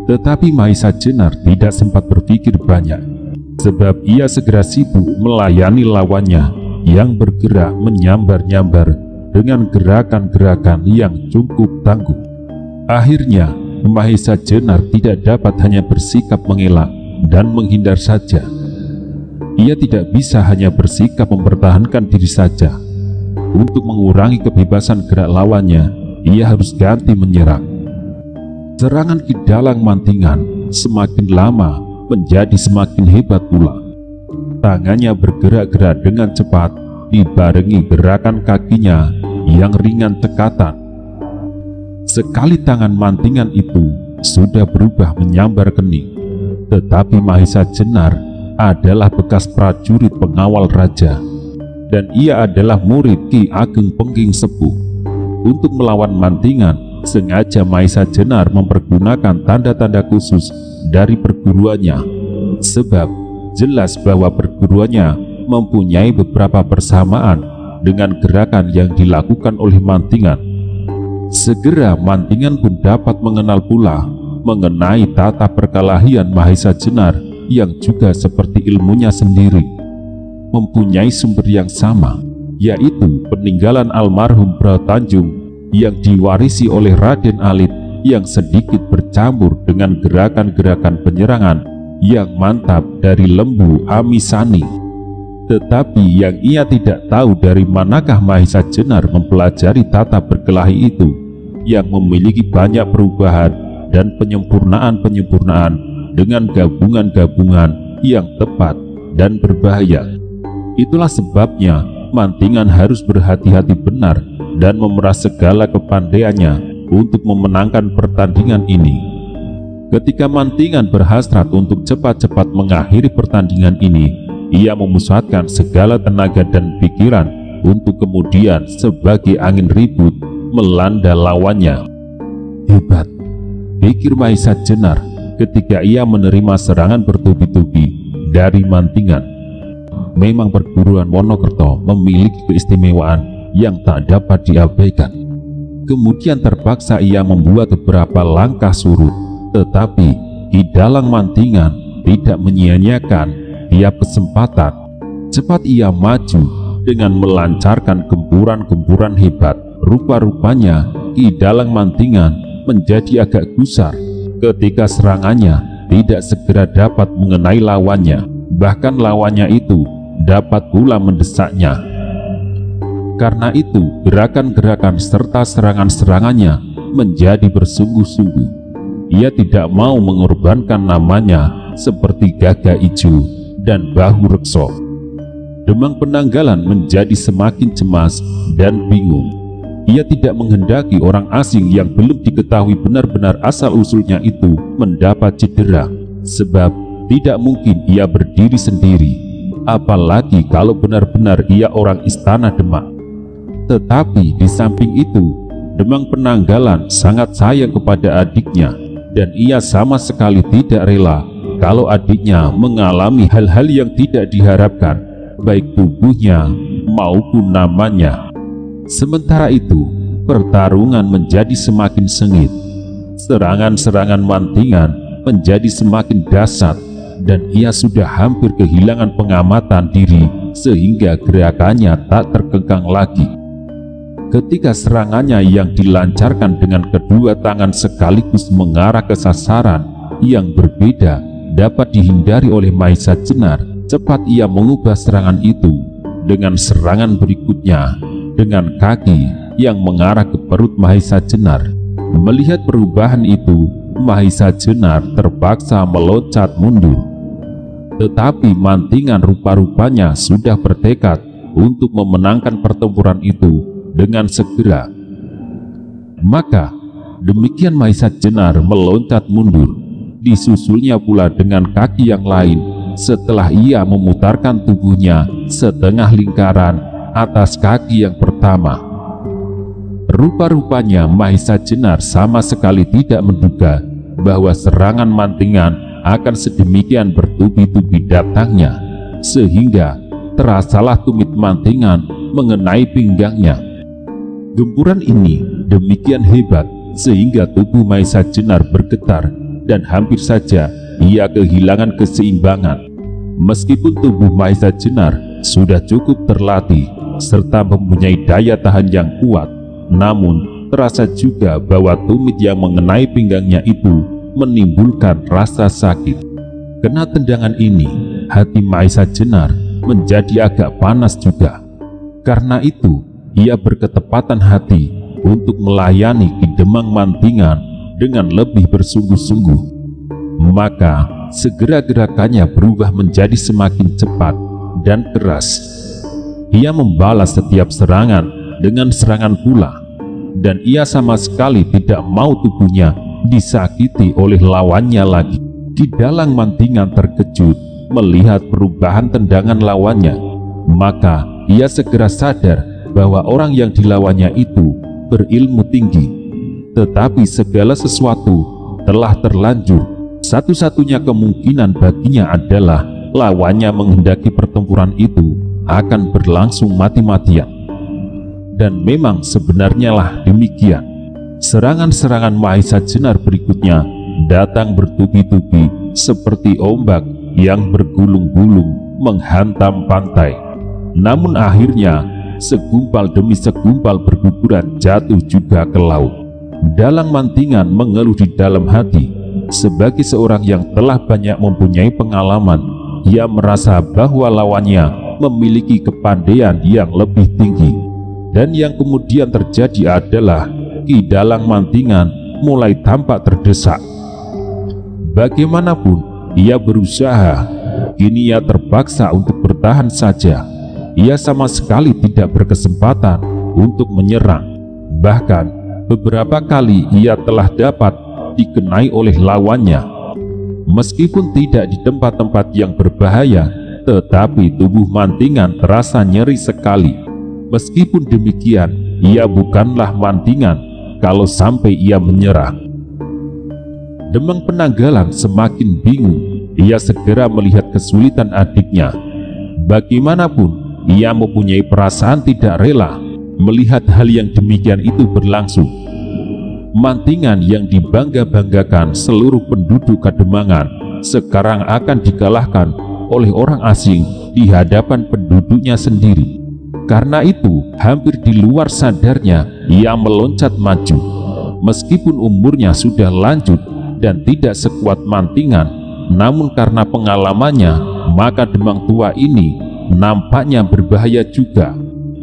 Tetapi Mahesa Jenar tidak sempat berpikir banyak, sebab ia segera sibuk melayani lawannya yang bergerak menyambar-nyambar dengan gerakan-gerakan yang cukup tangguh. Akhirnya Mahesa Jenar tidak dapat hanya bersikap mengelak dan menghindar saja. Ia tidak bisa hanya bersikap mempertahankan diri saja. Untuk mengurangi kebebasan gerak lawannya, ia harus ganti menyerang. Serangan Ki Dalang Mantingan semakin lama menjadi semakin hebat pula. Tangannya bergerak-gerak dengan cepat, dibarengi gerakan kakinya yang ringan cekatan. Sekali tangan Mantingan itu sudah berubah menyambar kening, tetapi Mahesa Jenar adalah bekas prajurit pengawal raja, dan ia adalah murid Ki Ageng Pengging Sepuh. Untuk melawan Mantingan, sengaja Mahesa Jenar mempergunakan tanda-tanda khusus dari perguruannya, sebab jelas bahwa perguruannya mempunyai beberapa persamaan dengan gerakan yang dilakukan oleh Mantingan. Segera Mantingan pun dapat mengenal pula mengenai tata perkelahian Mahesa Jenar yang juga seperti ilmunya sendiri, mempunyai sumber yang sama, yaitu peninggalan almarhum Bratanjung yang diwarisi oleh Raden Alit, yang sedikit bercampur dengan gerakan-gerakan penyerangan yang mantap dari Lembu Amisani. Tetapi yang ia tidak tahu dari manakah Mahesa Jenar mempelajari tata berkelahi itu, yang memiliki banyak perubahan dan penyempurnaan-penyempurnaan dengan gabungan-gabungan yang tepat dan berbahaya. Itulah sebabnya Mantingan harus berhati-hati benar dan memerah segala kepandaiannya untuk memenangkan pertandingan ini. Ketika Mantingan berhasrat untuk cepat-cepat mengakhiri pertandingan ini, ia memusatkan segala tenaga dan pikiran untuk kemudian sebagai angin ribut melanda lawannya. Hebat, pikir Mahesa Jenar ketika ia menerima serangan bertubi-tubi dari Mantingan. Memang perguruan Wonokerto memiliki keistimewaan yang tak dapat diabaikan. Kemudian terpaksa ia membuat beberapa langkah surut, tetapi Ki Dalang Mantingan tidak menyia-nyiakan tiap kesempatan. Cepat ia maju dengan melancarkan gempuran-gempuran hebat. Rupa-rupanya Ki Dalang Mantingan menjadi agak gusar ketika serangannya tidak segera dapat mengenai lawannya. Bahkan lawannya itu dapat pula mendesaknya. Karena itu gerakan-gerakan serta serangan-serangannya menjadi bersungguh-sungguh. Ia tidak mau mengorbankan namanya seperti Gagah Ijo dan Bahu Rekso. Demang Penanggalan menjadi semakin cemas dan bingung. Ia tidak menghendaki orang asing yang belum diketahui benar-benar asal-usulnya itu mendapat cedera, sebab tidak mungkin ia berdiri sendiri, apalagi kalau benar-benar ia orang Istana Demak. Tetapi di samping itu, Demang Penanggalan sangat sayang kepada adiknya, dan ia sama sekali tidak rela kalau adiknya mengalami hal-hal yang tidak diharapkan, baik tubuhnya maupun namanya. Sementara itu, pertarungan menjadi semakin sengit. Serangan-serangan Mantingan menjadi semakin dahsyat, dan ia sudah hampir kehilangan pengamatan diri sehingga gerakannya tak terkekang lagi. Ketika serangannya yang dilancarkan dengan kedua tangan sekaligus mengarah ke sasaran yang berbeda dapat dihindari oleh Mahesa Jenar, cepat ia mengubah serangan itu dengan serangan berikutnya dengan kaki yang mengarah ke perut Mahesa Jenar. Melihat perubahan itu, Mahesa Jenar terpaksa meloncat mundur. Tetapi Mantingan rupa-rupanya sudah bertekad untuk memenangkan pertempuran itu dengan segera. Maka demikian Mahesa Jenar meloncat mundur, disusulnya pula dengan kaki yang lain setelah ia memutarkan tubuhnya setengah lingkaran atas kaki yang pertama. Rupa-rupanya Mahesa Jenar sama sekali tidak menduga bahwa serangan Mantingan akan sedemikian bertubi-tubi datangnya, sehingga terasalah tumit mantingan mengenai pinggangnya. Gempuran ini demikian hebat sehingga tubuh Maisa Jenar bergetar dan hampir saja ia kehilangan keseimbangan. Meskipun tubuh Maisa Jenar sudah cukup terlatih serta mempunyai daya tahan yang kuat, namun terasa juga bahwa tumit yang mengenai pinggangnya itu menimbulkan rasa sakit. Kena tendangan ini, hati Maisa Jenar menjadi agak panas juga. Karena itu, ia berketepatan hati untuk melayani Ki Demang Mantingan dengan lebih bersungguh-sungguh. Maka segera gerakannya berubah menjadi semakin cepat dan keras. Ia membalas setiap serangan dengan serangan pula, dan ia sama sekali tidak mau tubuhnya disakiti oleh lawannya lagi. Ki Dalang Mantingan terkejut melihat perubahan tendangan lawannya, maka ia segera sadar bahwa orang yang dilawannya itu berilmu tinggi. Tetapi segala sesuatu telah terlanjur. Satu-satunya kemungkinan baginya adalah lawannya menghendaki pertempuran itu akan berlangsung mati-matian. Dan memang sebenarnya lah demikian. Serangan-serangan Maisa Jenar berikutnya datang bertubi-tubi seperti ombak yang bergulung-gulung menghantam pantai. Namun akhirnya segumpal demi segumpal berguguran jatuh juga ke laut. Dalang Mantingan mengeluh di dalam hati. Sebagai seorang yang telah banyak mempunyai pengalaman, ia merasa bahwa lawannya memiliki kepandaian yang lebih tinggi. Dan yang kemudian terjadi adalah Ki Dalang Mantingan mulai tampak terdesak. Bagaimanapun ia berusaha, kini ia terpaksa untuk bertahan saja. Ia sama sekali tidak berkesempatan untuk menyerang. Bahkan beberapa kali ia telah dapat dikenai oleh lawannya. Meskipun tidak di tempat-tempat yang berbahaya, tetapi tubuh Mantingan terasa nyeri sekali. Meskipun demikian, ia bukanlah Mantingan kalau sampai ia menyerah. Demang Penanggalan semakin bingung. Ia segera melihat kesulitan adiknya. Bagaimanapun, ia mempunyai perasaan tidak rela melihat hal yang demikian itu berlangsung. Mantingan yang dibangga-banggakan seluruh penduduk Kademangan sekarang akan dikalahkan oleh orang asing di hadapan penduduknya sendiri. Karena itu, hampir di luar sadarnya, ia meloncat maju. Meskipun umurnya sudah lanjut dan tidak sekuat Mantingan, namun karena pengalamannya, maka Demang tua ini nampaknya berbahaya juga.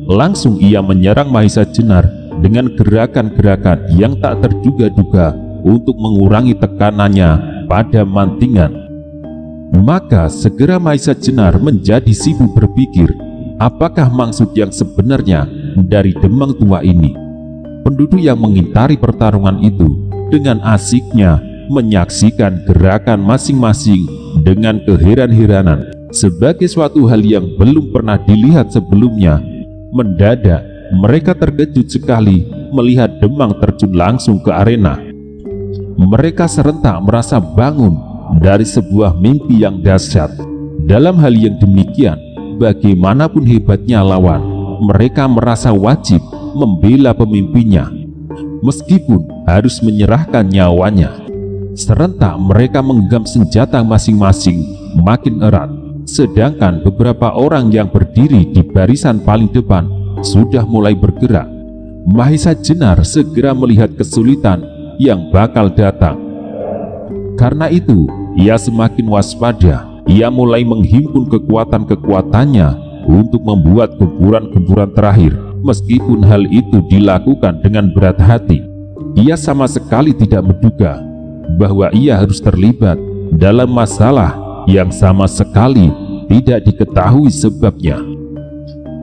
Langsung ia menyerang Maisa Jenar dengan gerakan-gerakan yang tak terduga-duga untuk mengurangi tekanannya pada Mantingan. Maka segera Maisa Jenar menjadi sibuk berpikir, apakah maksud yang sebenarnya dari Demang tua ini. Penduduk yang mengintari pertarungan itu dengan asiknya menyaksikan gerakan masing-masing dengan keheran-heranan sebagai suatu hal yang belum pernah dilihat sebelumnya. Mendadak mereka terkejut sekali melihat Demang terjun langsung ke arena. Mereka serentak merasa bangun dari sebuah mimpi yang dahsyat. Dalam hal yang demikian, bagaimanapun hebatnya lawan, mereka merasa wajib membela pemimpinnya, meskipun harus menyerahkan nyawanya. Serentak mereka menggenggam senjata masing-masing makin erat. Sedangkan beberapa orang yang berdiri di barisan paling depan sudah mulai bergerak. Maisa Jenar segera melihat kesulitan yang bakal datang. Karena itu, ia semakin waspada. Ia mulai menghimpun kekuatan-kekuatannya untuk membuat gempuran-gempuran terakhir. Meskipun hal itu dilakukan dengan berat hati, ia sama sekali tidak menduga bahwa ia harus terlibat dalam masalah yang sama sekali tidak diketahui sebabnya.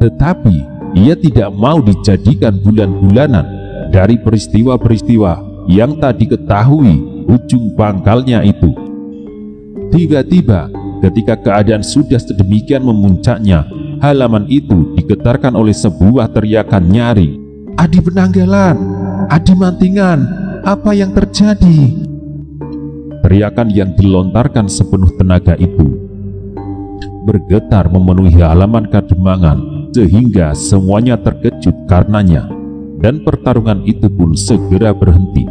Tetapi ia tidak mau dijadikan bulan-bulanan dari peristiwa-peristiwa yang tak diketahui ujung pangkalnya itu. Tiba-tiba ketika keadaan sudah sedemikian memuncaknya, halaman itu digetarkan oleh sebuah teriakan nyaring. "Adi Penanggalan! Adi Mantingan! Apa yang terjadi?" teriakan yang dilontarkan sepenuh tenaga itu bergetar memenuhi halaman Kademangan sehingga semuanya terkejut karenanya, dan pertarungan itu pun segera berhenti.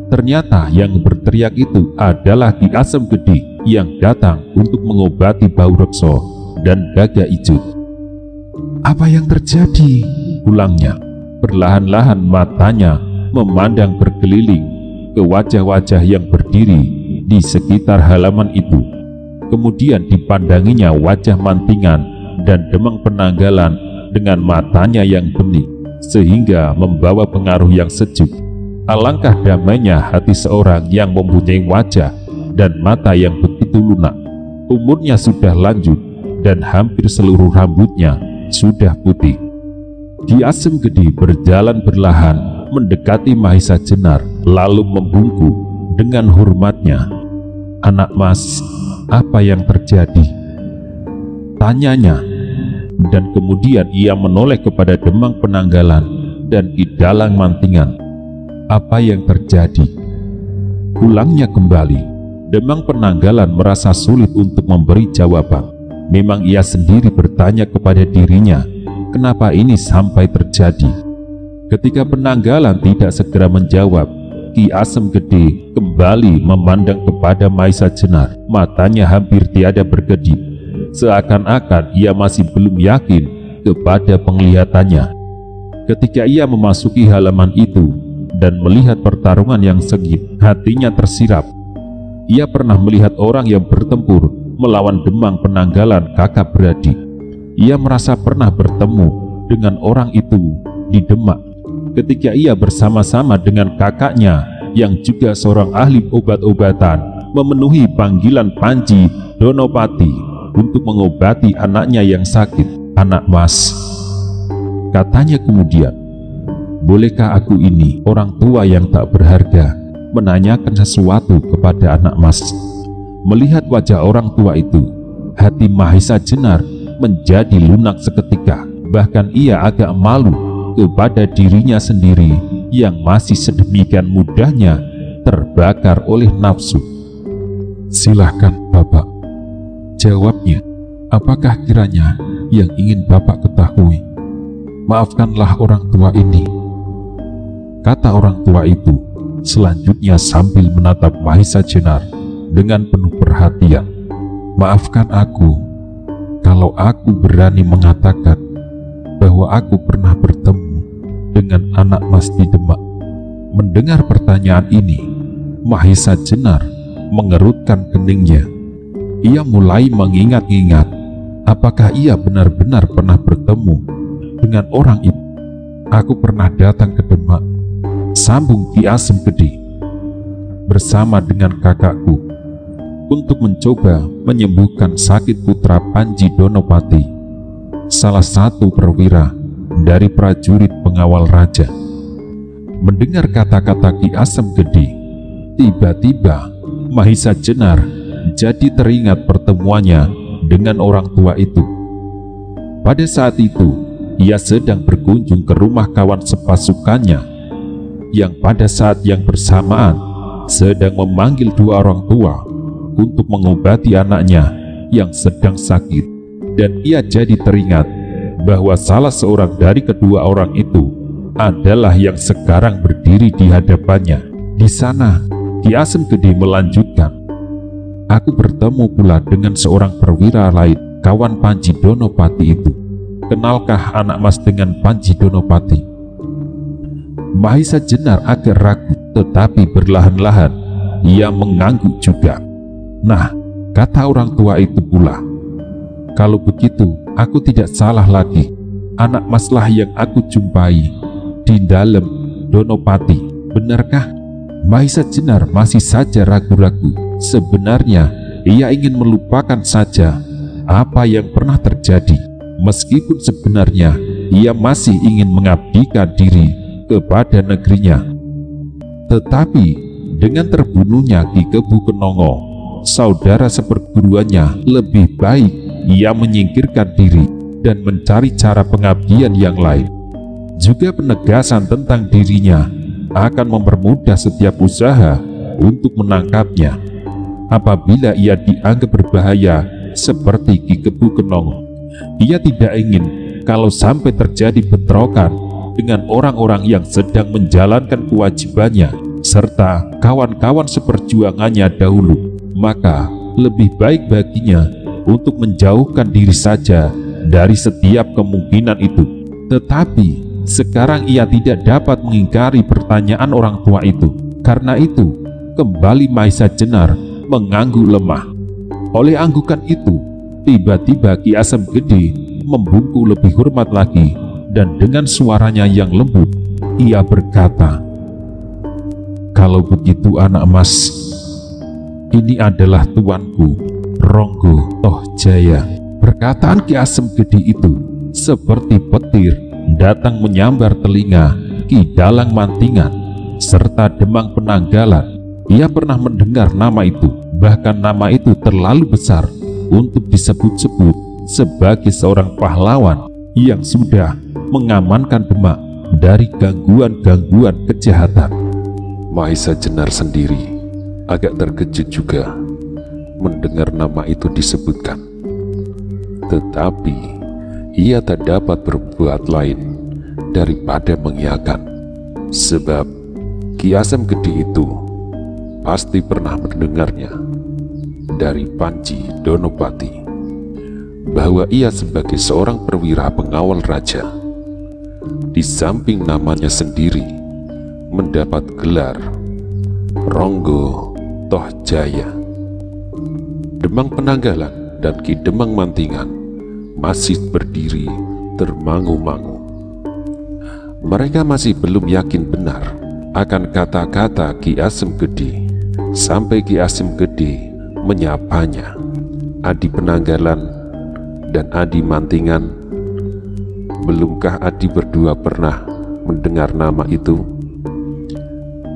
Ternyata yang berteriak itu adalah Ki Asem Gede yang datang untuk mengobati bau rekso dan Gagak Ijuk. "Apa yang terjadi?" ulangnya. Perlahan-lahan matanya memandang berkeliling ke wajah-wajah yang berdiri di sekitar halaman itu. Kemudian dipandanginya wajah Mantingan dan Demang Penanggalan dengan matanya yang bening, sehingga membawa pengaruh yang sejuk. Alangkah damainya hati seorang yang mempunyai wajah dan mata yang begitu lunak. Umurnya sudah lanjut dan hampir seluruh rambutnya sudah putih. Ki Asem Gede berjalan perlahan mendekati Mahisa Jenar, lalu membungkuk dengan hormatnya. "Anak Mas, apa yang terjadi?" tanyanya, dan kemudian ia menoleh kepada Demang Penanggalan dan Ki Dalang Mantingan. "Apa yang terjadi?" ulangnya kembali. Demang Penanggalan merasa sulit untuk memberi jawaban. Memang ia sendiri bertanya kepada dirinya, kenapa ini sampai terjadi. Ketika Penanggalan tidak segera menjawab, Ki Asem Gede kembali memandang kepada Mahisa Jenar. Matanya hampir tiada berkedip, seakan-akan ia masih belum yakin kepada penglihatannya. Ketika ia memasuki halaman itu dan melihat pertarungan yang sengit, hatinya tersirap. Ia pernah melihat orang yang bertempur melawan Demang Penanggalan kakak beradik. Ia merasa pernah bertemu dengan orang itu di Demak ketika ia bersama-sama dengan kakaknya yang juga seorang ahli obat-obatan memenuhi panggilan Panji Donopati untuk mengobati anaknya yang sakit. "Anak Mas," katanya kemudian, "bolehkah aku ini, orang tua yang tak berharga, menanyakan sesuatu kepada anak Mas?" Melihat wajah orang tua itu, hati Mahisa Jenar menjadi lunak seketika. Bahkan ia agak malu kepada dirinya sendiri yang masih sedemikian mudahnya terbakar oleh nafsu. "Silahkan Bapak, jawabnya. Apakah kiranya yang ingin Bapak ketahui? Maafkanlah orang tua ini," kata orang tua itu selanjutnya sambil menatap Mahisa Jenar dengan penuh perhatian. "Maafkan aku kalau aku berani mengatakan bahwa aku pernah bertemu dengan anak Mas di Demak." Mendengar pertanyaan ini, Mahisa Jenar mengerutkan keningnya. Ia mulai mengingat-ingat apakah ia benar-benar pernah bertemu dengan orang itu. "Aku pernah datang ke Demak," sambung Ki Asem Gede, "bersama dengan kakakku untuk mencoba menyembuhkan sakit putra Panji Donopati, salah satu perwira dari prajurit pengawal raja." Mendengar kata-kata Ki Asem Gede, tiba-tiba Mahisa Jenar jadi teringat pertemuannya dengan orang tua itu. Pada saat itu, ia sedang berkunjung ke rumah kawan sepasukannya yang pada saat yang bersamaan sedang memanggil dua orang tua untuk mengobati anaknya yang sedang sakit, dan ia jadi teringat bahwa salah seorang dari kedua orang itu adalah yang sekarang berdiri di hadapannya. Di sana, Ki Asem Gede melanjutkan, "Aku bertemu pula dengan seorang perwira lain, kawan Panji Donopati itu. Kenalkah anak Mas dengan Panji Donopati?" Mahisa Jenar agak ragu, tetapi perlahan-lahan ia mengangguk juga. "Nah," kata orang tua itu pula, "kalau begitu aku tidak salah lagi. Anak Maslah yang aku jumpai di dalam Donopati, benarkah?" Mahisa Jenar masih saja ragu-ragu. Sebenarnya ia ingin melupakan saja apa yang pernah terjadi, meskipun sebenarnya ia masih ingin mengabdikan diri kepada negerinya. Tetapi dengan terbunuhnya Ki Kebu Kenongo, saudara seperguruannya, lebih baik ia menyingkirkan diri dan mencari cara pengabdian yang lain. Juga penegasan tentang dirinya akan mempermudah setiap usaha untuk menangkapnya. Apabila ia dianggap berbahaya seperti Ki Kebu Kenong, ia tidak ingin kalau sampai terjadi bentrokan dengan orang-orang yang sedang menjalankan kewajibannya serta kawan-kawan seperjuangannya dahulu. Maka lebih baik baginya untuk menjauhkan diri saja dari setiap kemungkinan itu. Tetapi sekarang ia tidak dapat mengingkari pertanyaan orang tua itu. Karena itu, kembali Mahesa Jenar mengangguk lemah. Oleh anggukan itu, tiba-tiba Ki Asem Gede membungkuk lebih hormat lagi, dan dengan suaranya yang lembut, ia berkata, "Kalau begitu anak mas, ini adalah tuanku, Ronggo Tohjaya." Perkataan Ki Asem Gede itu seperti petir datang menyambar telinga Ki Dalang Mantingan serta Demang Penanggalan. Ia pernah mendengar nama itu, bahkan nama itu terlalu besar untuk disebut-sebut sebagai seorang pahlawan yang sudah mengamankan Demak dari gangguan-gangguan kejahatan. Mahesa Jenar sendiri agak terkejut juga mendengar nama itu disebutkan. Tetapi ia tak dapat berbuat lain daripada mengiyakan, sebab Ki Asem Gede itu pasti pernah mendengarnya dari Panji Donopati bahwa ia sebagai seorang perwira pengawal raja, di samping namanya sendiri mendapat gelar Ronggo Tohjaya. Demang Penanggalan dan Ki Demang Mantingan masih berdiri termangu-mangu. Mereka masih belum yakin benar akan kata-kata Ki Asem Gede, sampai Ki Asem Gede menyapanya Adi Penanggalan dan Adi Mantingan. Belumkah Adi berdua pernah mendengar nama itu?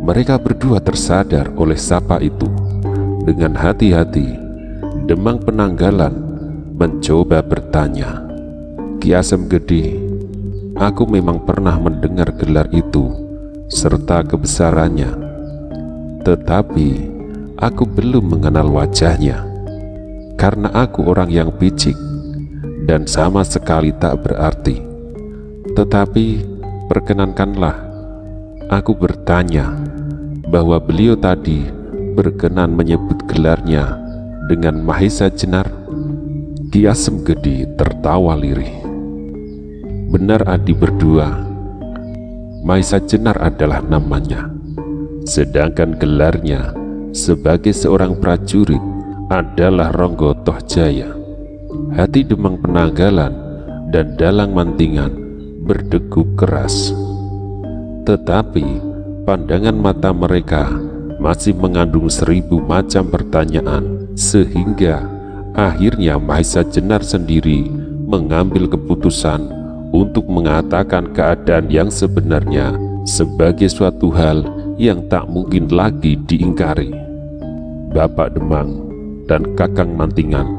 Mereka berdua tersadar oleh sapa itu. Dengan hati-hati, Demang Penanggalan mencoba bertanya, "Ki Asem Gede, aku memang pernah mendengar gelar itu serta kebesarannya, tetapi aku belum mengenal wajahnya, karena aku orang yang picik dan sama sekali tak berarti. Tetapi perkenankanlah aku bertanya bahwa beliau tadi berkenan menyebut gelarnya dengan Mahesa Jenar." Ki Asem Gede tertawa lirih. "Benar Adi berdua, Mahesa Jenar adalah namanya, sedangkan gelarnya sebagai seorang prajurit adalah Ronggo Tohjaya." Hati Demang Penanggalan dan Dalang Mantingan berdegup keras, tetapi pandangan mata mereka masih mengandung 1000 macam pertanyaan, sehingga akhirnya Mahesa Jenar sendiri mengambil keputusan untuk mengatakan keadaan yang sebenarnya sebagai suatu hal yang tak mungkin lagi diingkari. "Bapak Demang dan Kakang Mantingan,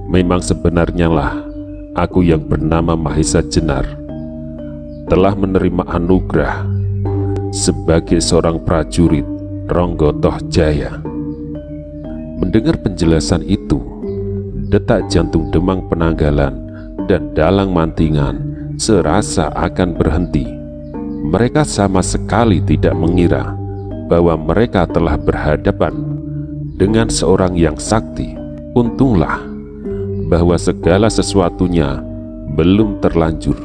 memang sebenarnya lah aku yang bernama Mahesa Jenar telah menerima anugerah sebagai seorang prajurit Ronggo Tohjaya." Mendengar penjelasan itu, detak jantung Demang Penanggalan dan Dalang Mantingan serasa akan berhenti. Mereka sama sekali tidak mengira bahwa mereka telah berhadapan dengan seorang yang sakti. Untunglah bahwa segala sesuatunya belum terlanjur.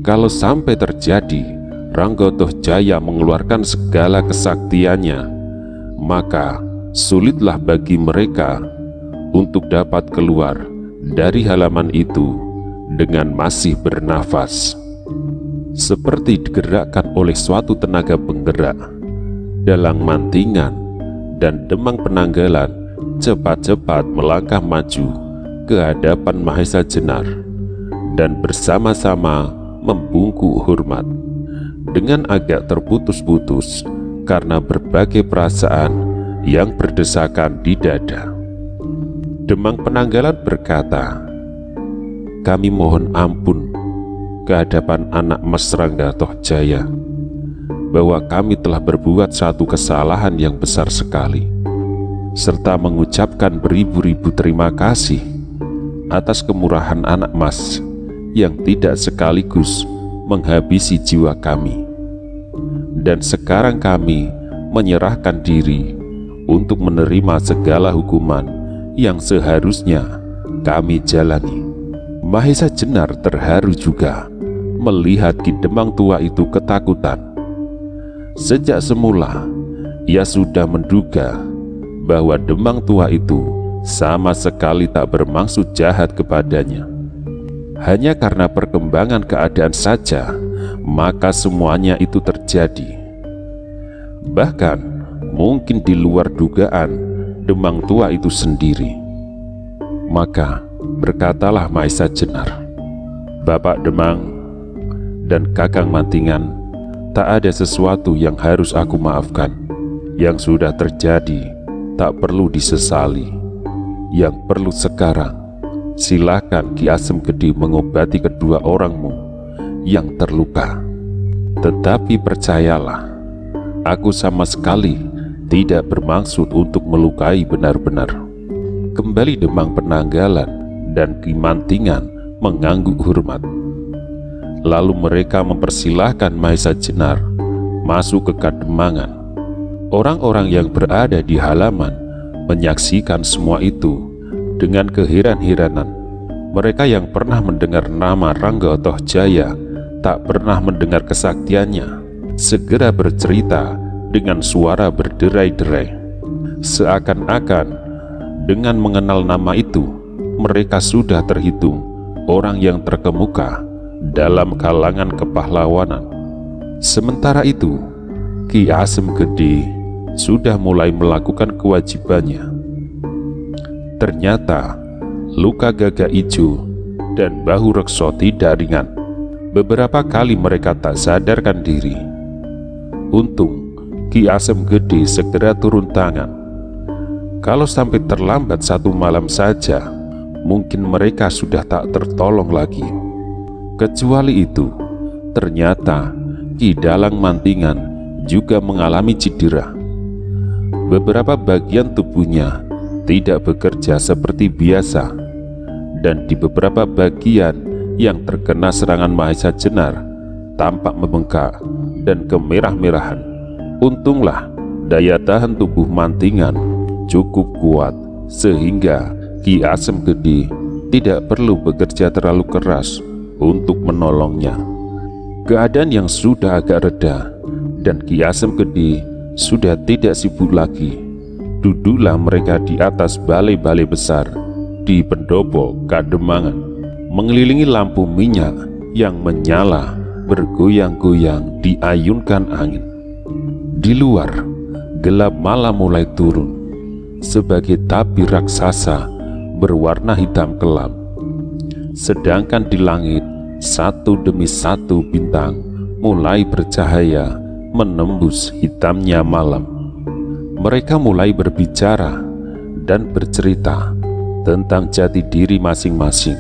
Kalau sampai terjadi Ronggo Tohjaya mengeluarkan segala kesaktiannya, maka sulitlah bagi mereka untuk dapat keluar dari halaman itu dengan masih bernafas. Seperti digerakkan oleh suatu tenaga penggerak, Dalang Mantingan dan Demang Penanggalan cepat-cepat melangkah maju ke hadapan Mahesa Jenar dan bersama-sama membungkuk hormat dengan agak terputus-putus karena berbagai perasaan yang berdesakan di dada. Demang Penanggalan berkata, "Kami mohon ampun ke hadapan anak Mas Rangga Tohjaya. bahwa kami telah berbuat satu kesalahan yang besar sekali, serta mengucapkan beribu-ribu terima kasih atas kemurahan anak emas yang tidak sekaligus menghabisi jiwa kami. Dan sekarang kami menyerahkan diri untuk menerima segala hukuman yang seharusnya kami jalani. Mahesa Jenar terharu juga melihat Ki Demang tua itu ketakutan. Sejak semula ia sudah menduga bahwa Demang tua itu sama sekali tak bermaksud jahat kepadanya. Hanya karena perkembangan keadaan saja, maka semuanya itu terjadi. Bahkan mungkin di luar dugaan Demang tua itu sendiri. Maka berkatalah Mahesa Jenar, "Bapak Demang dan Kakang Mantingan, tak ada sesuatu yang harus aku maafkan. Yang sudah terjadi tak perlu disesali. Yang perlu sekarang, silakan Ki Asem Gede mengobati kedua orangmu yang terluka. Tetapi percayalah, aku sama sekali tidak bermaksud untuk melukai benar-benar." Kembali Demang Penanggalan dan Ki Mantingan mengangguk hormat. Lalu mereka mempersilahkan Mahesa Jenar masuk ke Kademangan. Orang-orang yang berada di halaman menyaksikan semua itu dengan keheran-heranan. Mereka yang pernah mendengar nama Rangga Tohjaya, tak pernah mendengar kesaktiannya, segera bercerita dengan suara berderai-derai. Seakan-akan dengan mengenal nama itu, mereka sudah terhitung orang yang terkemuka dalam kalangan kepahlawanan. Sementara itu, Ki Asem Gede sudah mulai melakukan kewajibannya. Ternyata luka gagak ijo dan bahu rekso tidak ringan. Beberapa kali mereka tak sadarkan diri. Untung Ki Asem Gede segera turun tangan. Kalau sampai terlambat satu malam saja, mungkin mereka sudah tak tertolong lagi. Kecuali itu, ternyata Ki Dalang Mantingan juga mengalami cedera. Beberapa bagian tubuhnya tidak bekerja seperti biasa, dan di beberapa bagian yang terkena serangan Mahesa Jenar tampak membengkak dan kemerah-merahan. Untunglah daya tahan tubuh Mantingan cukup kuat sehingga Ki Asem Gede tidak perlu bekerja terlalu keras untuk menolongnya. Keadaan yang sudah agak reda dan Ki Asem Gede sudah tidak sibuk lagi. Duduklah mereka di atas balai-balai besar di pendopo Kademangan, mengelilingi lampu minyak yang menyala bergoyang-goyang diayunkan angin. Di luar, gelap malam mulai turun sebagai tapi raksasa berwarna hitam kelam. Sedangkan di langit, satu demi satu bintang mulai bercahaya menembus hitamnya malam. Mereka mulai berbicara dan bercerita tentang jati diri masing-masing.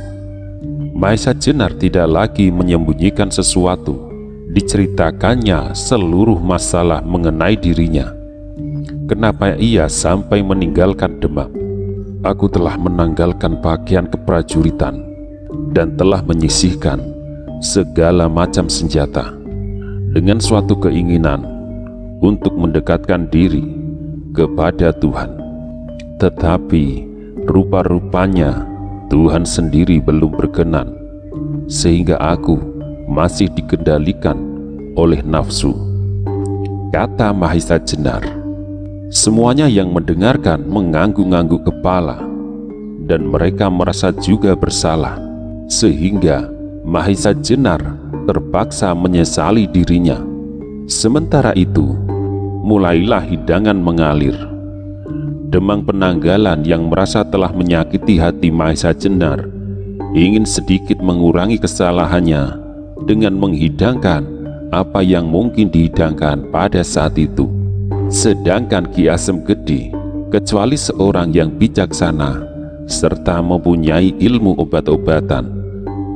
Mahesa Jenar tidak lagi menyembunyikan sesuatu. Diceritakannya seluruh masalah mengenai dirinya. Kenapa ia sampai meninggalkan Demak? Aku telah menanggalkan pakaian keprajuritan dan telah menyisihkan segala macam senjata dengan suatu keinginan untuk mendekatkan diri kepada Tuhan. Tetapi rupa-rupanya Tuhan sendiri belum berkenan, sehingga aku masih dikendalikan oleh nafsu, kata Mahesa Jenar. Semuanya yang mendengarkan mengangguk-angguk kepala, dan mereka merasa juga bersalah, sehingga Mahesa Jenar terpaksa menyesali dirinya. Sementara itu, mulailah hidangan mengalir. Demang Penanggalan yang merasa telah menyakiti hati Mahesa Jenar ingin sedikit mengurangi kesalahannya dengan menghidangkan apa yang mungkin dihidangkan pada saat itu. Sedangkan Ki Asem Gede, kecuali seorang yang bijaksana serta mempunyai ilmu obat-obatan,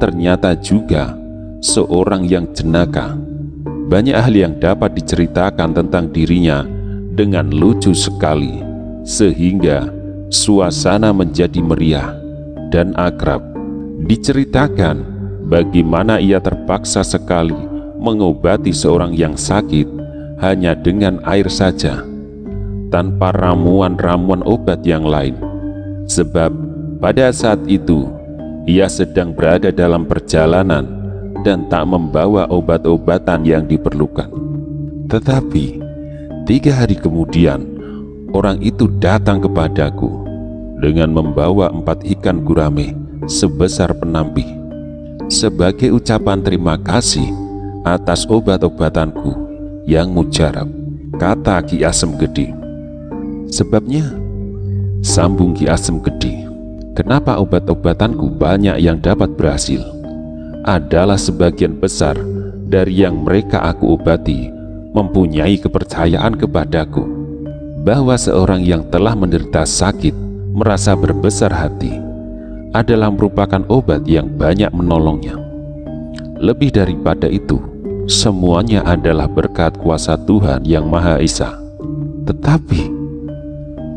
ternyata juga seorang yang jenaka. Banyak hal yang dapat diceritakan tentang dirinya dengan lucu sekali, sehingga suasana menjadi meriah dan akrab. Diceritakan bagaimana ia terpaksa sekali mengobati seorang yang sakit hanya dengan air saja, tanpa ramuan-ramuan obat yang lain. Sebab pada saat itu ia sedang berada dalam perjalanan dan tak membawa obat-obatan yang diperlukan. Tetapi 3 hari kemudian orang itu datang kepadaku dengan membawa 4 ikan gurame sebesar penampih sebagai ucapan terima kasih atas obat-obatanku yang mujarab, kata Ki Asem Gede. Sebabnya, sambung Ki Asem Gede, kenapa obat-obatanku banyak yang dapat berhasil? Adalah sebagian besar dari yang mereka aku obati mempunyai kepercayaan kepadaku bahwa seorang yang telah menderita sakit merasa berbesar hati adalah merupakan obat yang banyak menolongnya. Lebih daripada itu, semuanya adalah berkat kuasa Tuhan yang Maha Esa. Tetapi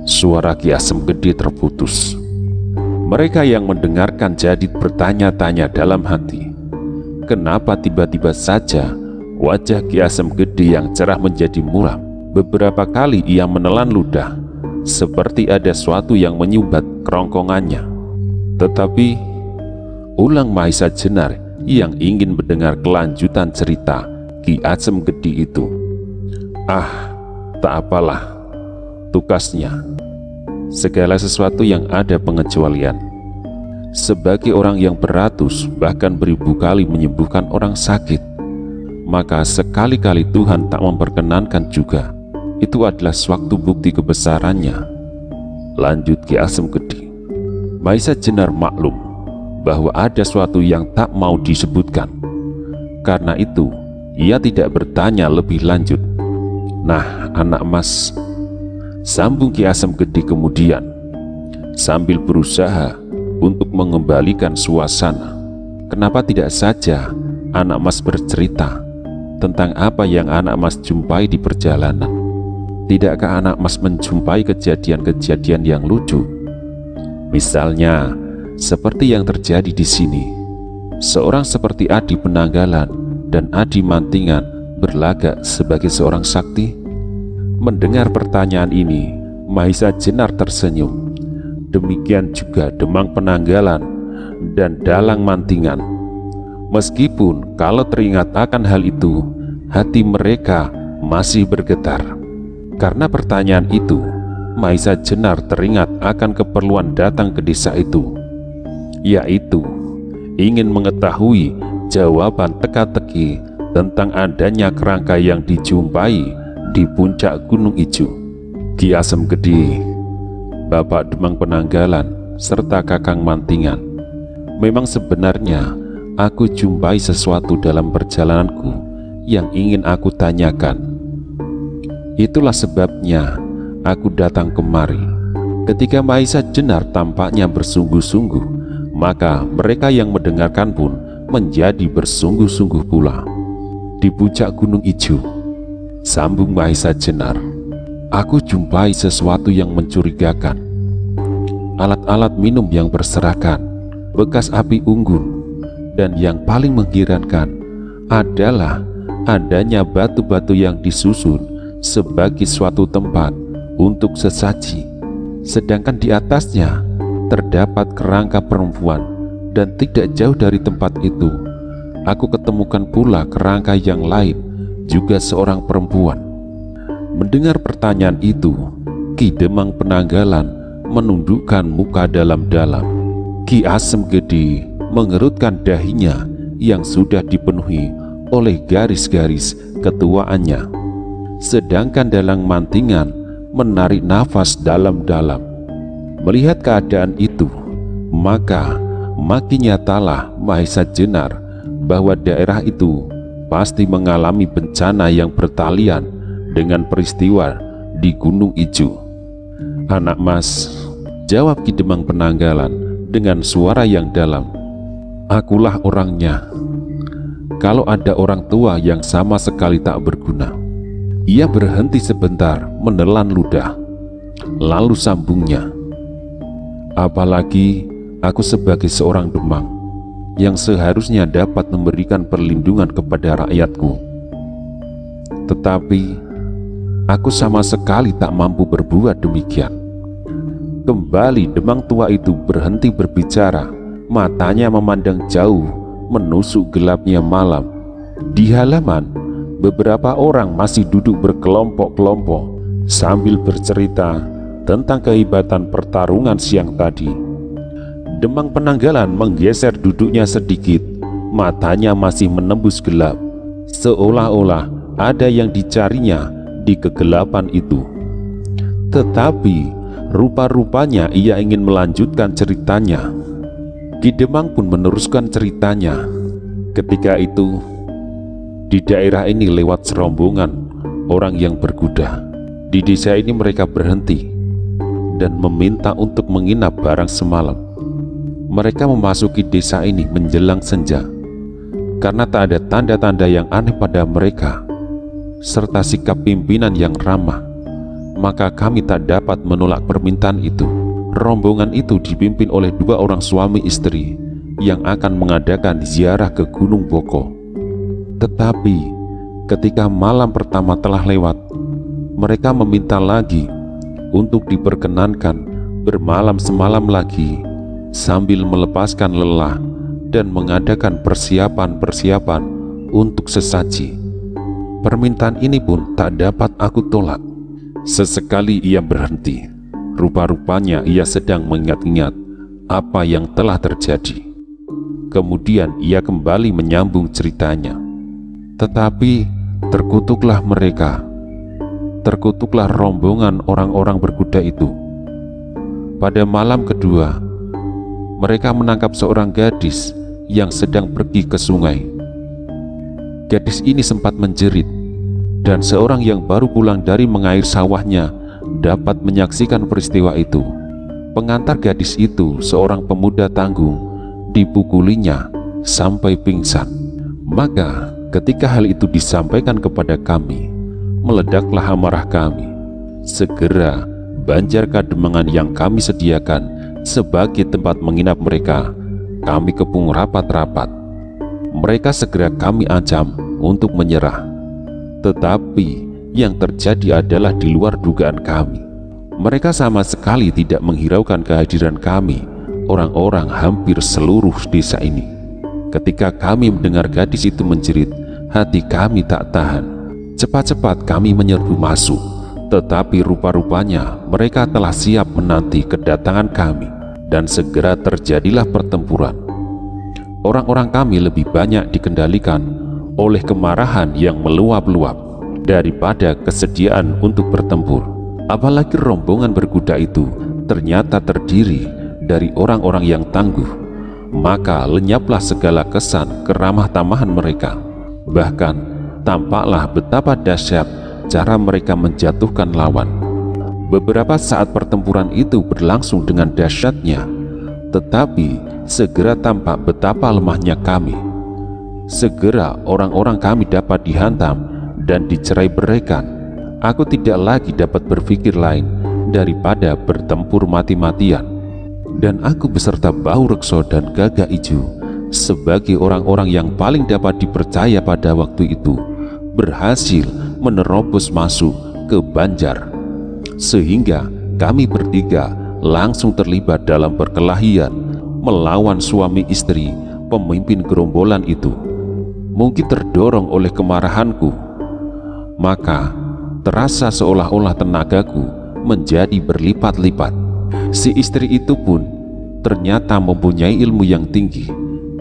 suara Ki Asem Gede terputus. Mereka yang mendengarkan jadi bertanya-tanya dalam hati, kenapa tiba-tiba saja wajah Ki Asem Gede yang cerah menjadi muram? Beberapa kali ia menelan ludah, seperti ada sesuatu yang menyumbat kerongkongannya. Tetapi ulang Mahesa Jenar yang ingin mendengar kelanjutan cerita Ki Asem Gede itu. Ah, tak apalah, tukasnya. Segala sesuatu yang ada pengecualian. Sebagai orang yang beratus bahkan beribu kali menyembuhkan orang sakit, maka sekali-kali Tuhan tak memperkenankan juga. Itu adalah suatu bukti kebesarannya. Lanjut Ki Asem Gede. Mahesa Jenar maklum bahwa ada sesuatu yang tak mau disebutkan. Karena itu ia tidak bertanya lebih lanjut. Nah, anak emas, sambung Ki Asem Gede kemudian sambil berusaha untuk mengembalikan suasana. Kenapa tidak saja anak mas bercerita tentang apa yang anak mas jumpai di perjalanan? Tidakkah anak mas menjumpai kejadian-kejadian yang lucu? Misalnya seperti yang terjadi di sini. Seorang seperti Adi Penanggalan dan Adi Mantingan berlagak sebagai seorang sakti. Mendengar pertanyaan ini, Mahesa Jenar tersenyum. Demikian juga Demang Penanggalan dan Dalang Mantingan. Meskipun kalau teringat akan hal itu, hati mereka masih bergetar. Karena pertanyaan itu, Mahesa Jenar teringat akan keperluan datang ke desa itu, yaitu ingin mengetahui jawaban teka-teki tentang adanya kerangka yang dijumpai di puncak Gunung Ijo. Ki Asem Gede, Bapak Demang Penanggalan, serta Kakang Mantingan, memang sebenarnya aku jumpai sesuatu dalam perjalananku yang ingin aku tanyakan. Itulah sebabnya aku datang kemari. Ketika Mahesa Jenar tampaknya bersungguh-sungguh, maka mereka yang mendengarkan pun menjadi bersungguh-sungguh pula. Di puncak Gunung Ijo, sambung Mahesa Jenar, aku jumpai sesuatu yang mencurigakan. Alat-alat minum yang berserakan, bekas api unggun, dan yang paling mengherankan adalah adanya batu-batu yang disusun sebagai suatu tempat untuk sesaji, sedangkan di atasnya terdapat kerangka perempuan. Dan tidak jauh dari tempat itu aku ketemukan pula kerangka yang lain, juga seorang perempuan. Mendengar pertanyaan itu, Ki Demang Penanggalan menundukkan muka dalam-dalam. Ki Asem Gede mengerutkan dahinya yang sudah dipenuhi oleh garis-garis ketuaannya, sedangkan Dalang Mantingan menarik nafas dalam-dalam. Melihat keadaan itu, maka makin nyatalah Mahesa Jenar bahwa daerah itu pasti mengalami bencana yang bertalian dengan peristiwa di Gunung Ijo. Anak mas, jawab Ki Demang Penanggalan dengan suara yang dalam, akulah orangnya. kalau ada orang tua yang sama sekali tak berguna. Ia berhenti sebentar menelan ludah, lalu sambungnya, apalagi aku sebagai seorang Demang yang seharusnya dapat memberikan perlindungan kepada rakyatku. Tetapi aku sama sekali tak mampu berbuat demikian. Kembali Demang tua itu berhenti berbicara, matanya memandang jauh menusuk gelapnya malam. Di halaman, beberapa orang masih duduk berkelompok-kelompok sambil bercerita tentang kehebatan pertarungan siang tadi. Demang Penanggalan menggeser duduknya sedikit, matanya masih menembus gelap, seolah-olah ada yang dicarinya di kegelapan itu. Tetapi rupa-rupanya ia ingin melanjutkan ceritanya. Ki Demang pun meneruskan ceritanya. Ketika itu, di daerah ini lewat serombongan orang yang berkuda. Di desa ini mereka berhenti dan meminta untuk menginap barang semalam. Mereka memasuki desa ini menjelang senja. Karena tak ada tanda-tanda yang aneh pada mereka, serta sikap pimpinan yang ramah, maka kami tak dapat menolak permintaan itu. Rombongan itu dipimpin oleh 2 orang suami istri yang akan mengadakan ziarah ke Gunung Boko. Tetapi ketika malam pertama telah lewat, mereka meminta lagi untuk diperkenankan bermalam semalam lagi sambil melepaskan lelah dan mengadakan persiapan-persiapan untuk sesaji. Permintaan ini pun tak dapat aku tolak. Sesekali ia berhenti. Rupa-rupanya ia sedang mengingat-ingat apa yang telah terjadi. Kemudian ia kembali menyambung ceritanya. Tetapi terkutuklah mereka, terkutuklah rombongan orang-orang berkuda itu. Pada malam kedua, mereka menangkap seorang gadis yang sedang pergi ke sungai. Gadis ini sempat menjerit, dan seorang yang baru pulang dari mengair sawahnya dapat menyaksikan peristiwa itu. Pengantar gadis itu, seorang pemuda tanggung, dipukulinya sampai pingsan. Maka ketika hal itu disampaikan kepada kami, meledaklah amarah kami. Segera Banjar Kademangan yang kami sediakan sebagai tempat menginap mereka, kami kepung rapat-rapat. Mereka segera kami ancam untuk menyerah. Tetapi yang terjadi adalah di luar dugaan kami. Mereka sama sekali tidak menghiraukan kehadiran kami, orang-orang hampir seluruh desa ini. Ketika kami mendengar gadis itu menjerit, hati kami tak tahan. Cepat-cepat kami menyerbu masuk, tetapi rupa-rupanya mereka telah siap menanti kedatangan kami, dan segera terjadilah pertempuran. Orang-orang kami lebih banyak dikendalikan oleh kemarahan yang meluap-luap daripada kesediaan untuk bertempur. Apalagi rombongan berkuda itu ternyata terdiri dari orang-orang yang tangguh, maka lenyaplah segala kesan keramah tamahan mereka. Bahkan tampaklah betapa dahsyat cara mereka menjatuhkan lawan. Beberapa saat pertempuran itu berlangsung dengan dahsyatnya, tetapi segera tampak betapa lemahnya kami. Segera orang-orang kami dapat dihantam dan dicerai-beraikan. Aku tidak lagi dapat berpikir lain daripada bertempur mati-matian. Dan aku beserta Bahu Rekso dan Gagak Ijo sebagai orang-orang yang paling dapat dipercaya pada waktu itu, berhasil menerobos masuk ke Banjar. Sehingga kami bertiga langsung terlibat dalam perkelahian melawan suami istri pemimpin gerombolan itu. Mungkin terdorong oleh kemarahanku, maka terasa seolah-olah tenagaku menjadi berlipat-lipat. Si istri itu pun ternyata mempunyai ilmu yang tinggi,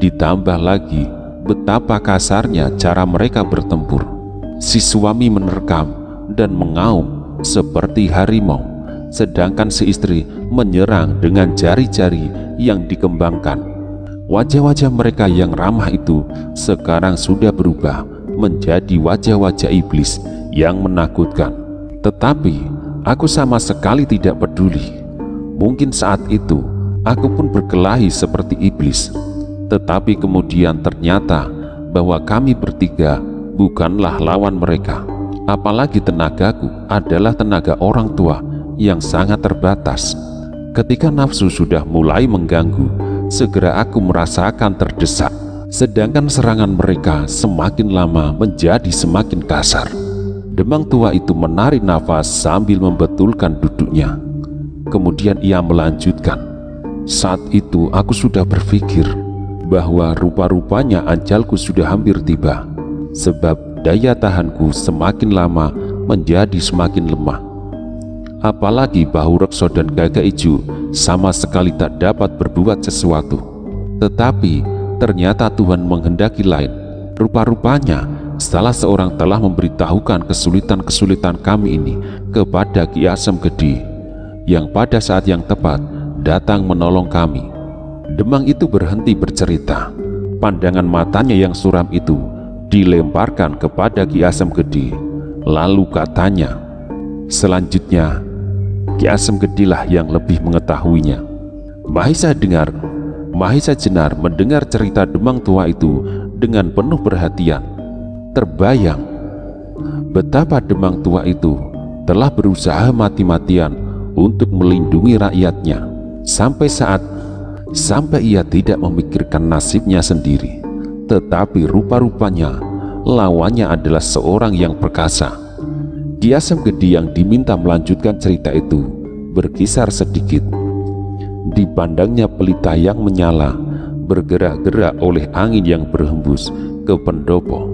ditambah lagi betapa kasarnya cara mereka bertempur. Si suami menerkam dan mengaum seperti harimau, sedangkan si istri menyerang dengan jari-jari yang dikembangkan. Wajah-wajah mereka yang ramah itu sekarang sudah berubah menjadi wajah-wajah iblis yang menakutkan. Tetapi aku sama sekali tidak peduli. Mungkin saat itu aku pun berkelahi seperti iblis, tetapi kemudian ternyata bahwa kami bertiga bukanlah lawan mereka. Apalagi tenagaku adalah tenaga orang tua yang sangat terbatas. Ketika nafsu sudah mulai mengganggu, segera aku merasakan terdesak. Sedangkan serangan mereka semakin lama menjadi semakin kasar. Demang tua itu menarik nafas sambil membetulkan duduknya. Kemudian ia melanjutkan, "Saat itu aku sudah berpikir bahwa rupa-rupanya ajalku sudah hampir tiba, sebab daya tahanku semakin lama menjadi semakin lemah. Apalagi Bahu Rekso dan Gagak Ijo sama sekali tak dapat berbuat sesuatu. Tetapi ternyata Tuhan menghendaki lain. Rupa-rupanya salah seorang telah memberitahukan kesulitan-kesulitan kami ini kepada Ki Asem Gede, yang pada saat yang tepat datang menolong kami." Demang itu berhenti bercerita. Pandangan matanya yang suram itu dilemparkan kepada Ki Asem Gede. Lalu katanya, "Selanjutnya Ki Asem Gede lah yang lebih mengetahuinya." Mahesa Jenar mendengar cerita Demang tua itu dengan penuh perhatian. Terbayang betapa Demang tua itu telah berusaha mati-matian untuk melindungi rakyatnya, sampai ia tidak memikirkan nasibnya sendiri. Tetapi rupa-rupanya lawannya adalah seorang yang perkasa. Ki Asem Gede yang diminta melanjutkan cerita itu berkisar sedikit. Dipandangnya pelita yang menyala bergerak-gerak oleh angin yang berhembus ke pendopo.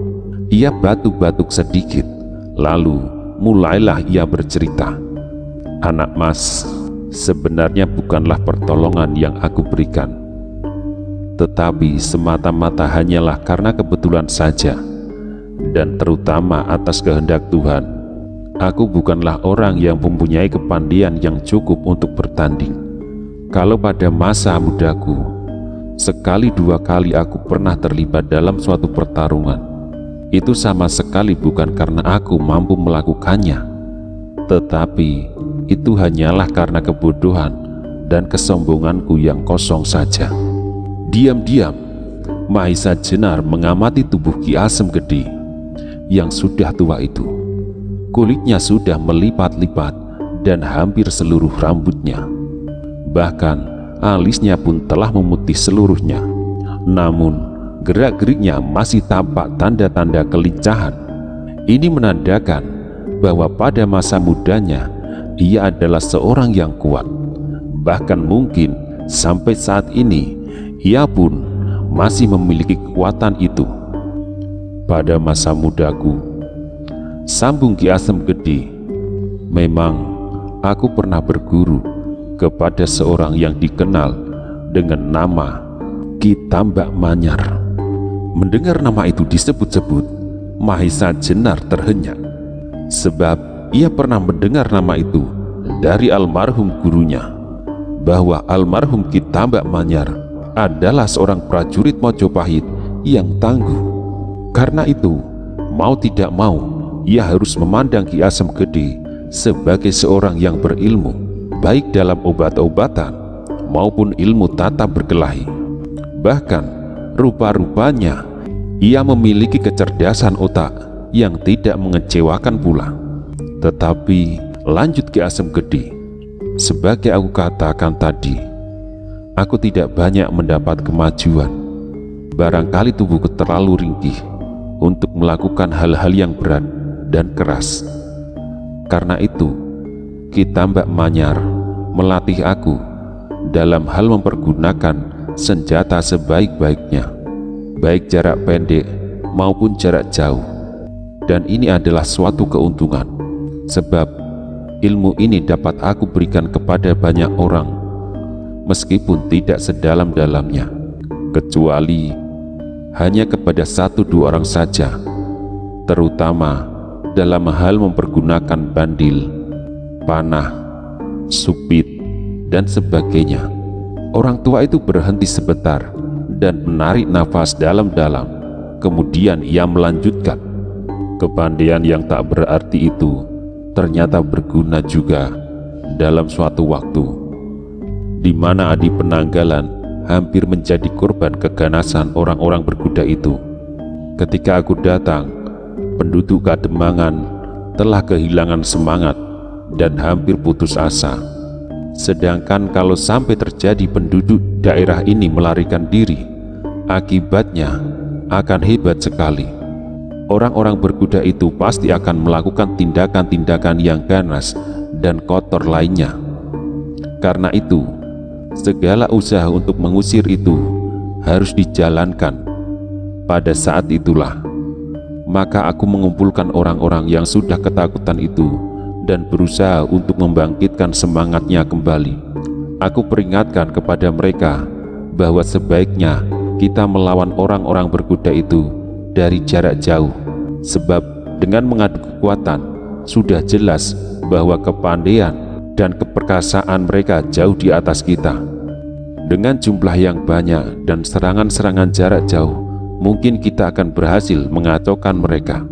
Ia batuk-batuk sedikit, lalu mulailah ia bercerita, "Anak mas, sebenarnya bukanlah pertolongan yang aku berikan, tetapi semata-mata hanyalah karena kebetulan saja, dan terutama atas kehendak Tuhan. Aku bukanlah orang yang mempunyai kepandaian yang cukup untuk bertanding. Kalau pada masa mudaku, sekali dua kali aku pernah terlibat dalam suatu pertarungan. Itu sama sekali bukan karena aku mampu melakukannya, tetapi itu hanyalah karena kebodohan dan kesombonganku yang kosong saja." Diam-diam Mahesa Jenar mengamati tubuh Ki Asem Gede yang sudah tua itu. Kulitnya sudah melipat-lipat dan hampir seluruh rambutnya. Bahkan alisnya pun telah memutih seluruhnya. Namun gerak-geriknya masih tampak tanda-tanda kelincahan. Ini menandakan bahwa pada masa mudanya ia adalah seorang yang kuat. Bahkan mungkin sampai saat ini ia pun masih memiliki kekuatan itu. "Pada masa mudaku," sambung Ki Asem Gede, "memang aku pernah berguru kepada seorang yang dikenal dengan nama Ki Tambak Manyar." Mendengar nama itu disebut-sebut, Mahesa Jenar terhenyak, sebab ia pernah mendengar nama itu dari almarhum gurunya, bahwa almarhum Ki Tambak Manyar adalah seorang prajurit Mojopahit yang tangguh. Karena itu, mau tidak mau, ia harus memandang Ki Asem Gede sebagai seorang yang berilmu, baik dalam obat-obatan maupun ilmu tata berkelahi. Bahkan rupa-rupanya ia memiliki kecerdasan otak yang tidak mengecewakan pula. Tetapi lanjut Ki Asem Gede, sebagai aku katakan tadi, aku tidak banyak mendapat kemajuan. Barangkali tubuhku terlalu ringkih untuk melakukan hal-hal yang berat dan keras. Karena itu Ki Tambak Manyar melatih aku dalam hal mempergunakan senjata sebaik-baiknya, baik jarak pendek maupun jarak jauh. Dan ini adalah suatu keuntungan, sebab ilmu ini dapat aku berikan kepada banyak orang, meskipun tidak sedalam-dalamnya, kecuali hanya kepada 1-2 orang saja, terutama dalam hal mempergunakan bandil, panah, supit, dan sebagainya. Orang tua itu berhenti sebentar dan menarik nafas dalam-dalam. Kemudian ia melanjutkan, "Kepandaian yang tak berarti itu ternyata berguna juga dalam suatu waktu, di mana Adi Penanggalan hampir menjadi korban keganasan orang-orang berkuda itu. Ketika aku datang, penduduk Kademangan telah kehilangan semangat dan hampir putus asa. Sedangkan kalau sampai terjadi penduduk daerah ini melarikan diri, akibatnya akan hebat sekali. Orang-orang berkuda itu pasti akan melakukan tindakan-tindakan yang ganas dan kotor lainnya. Karena itu, segala usaha untuk mengusir itu harus dijalankan. Pada saat itulah, maka aku mengumpulkan orang-orang yang sudah ketakutan itu dan berusaha untuk membangkitkan semangatnya kembali. Aku peringatkan kepada mereka bahwa sebaiknya kita melawan orang-orang berkuda itu dari jarak jauh, sebab dengan mengadu kekuatan sudah jelas bahwa kepandaian dan keperkasaan mereka jauh di atas kita. Dengan jumlah yang banyak dan serangan-serangan jarak jauh, mungkin kita akan berhasil mengacaukan mereka.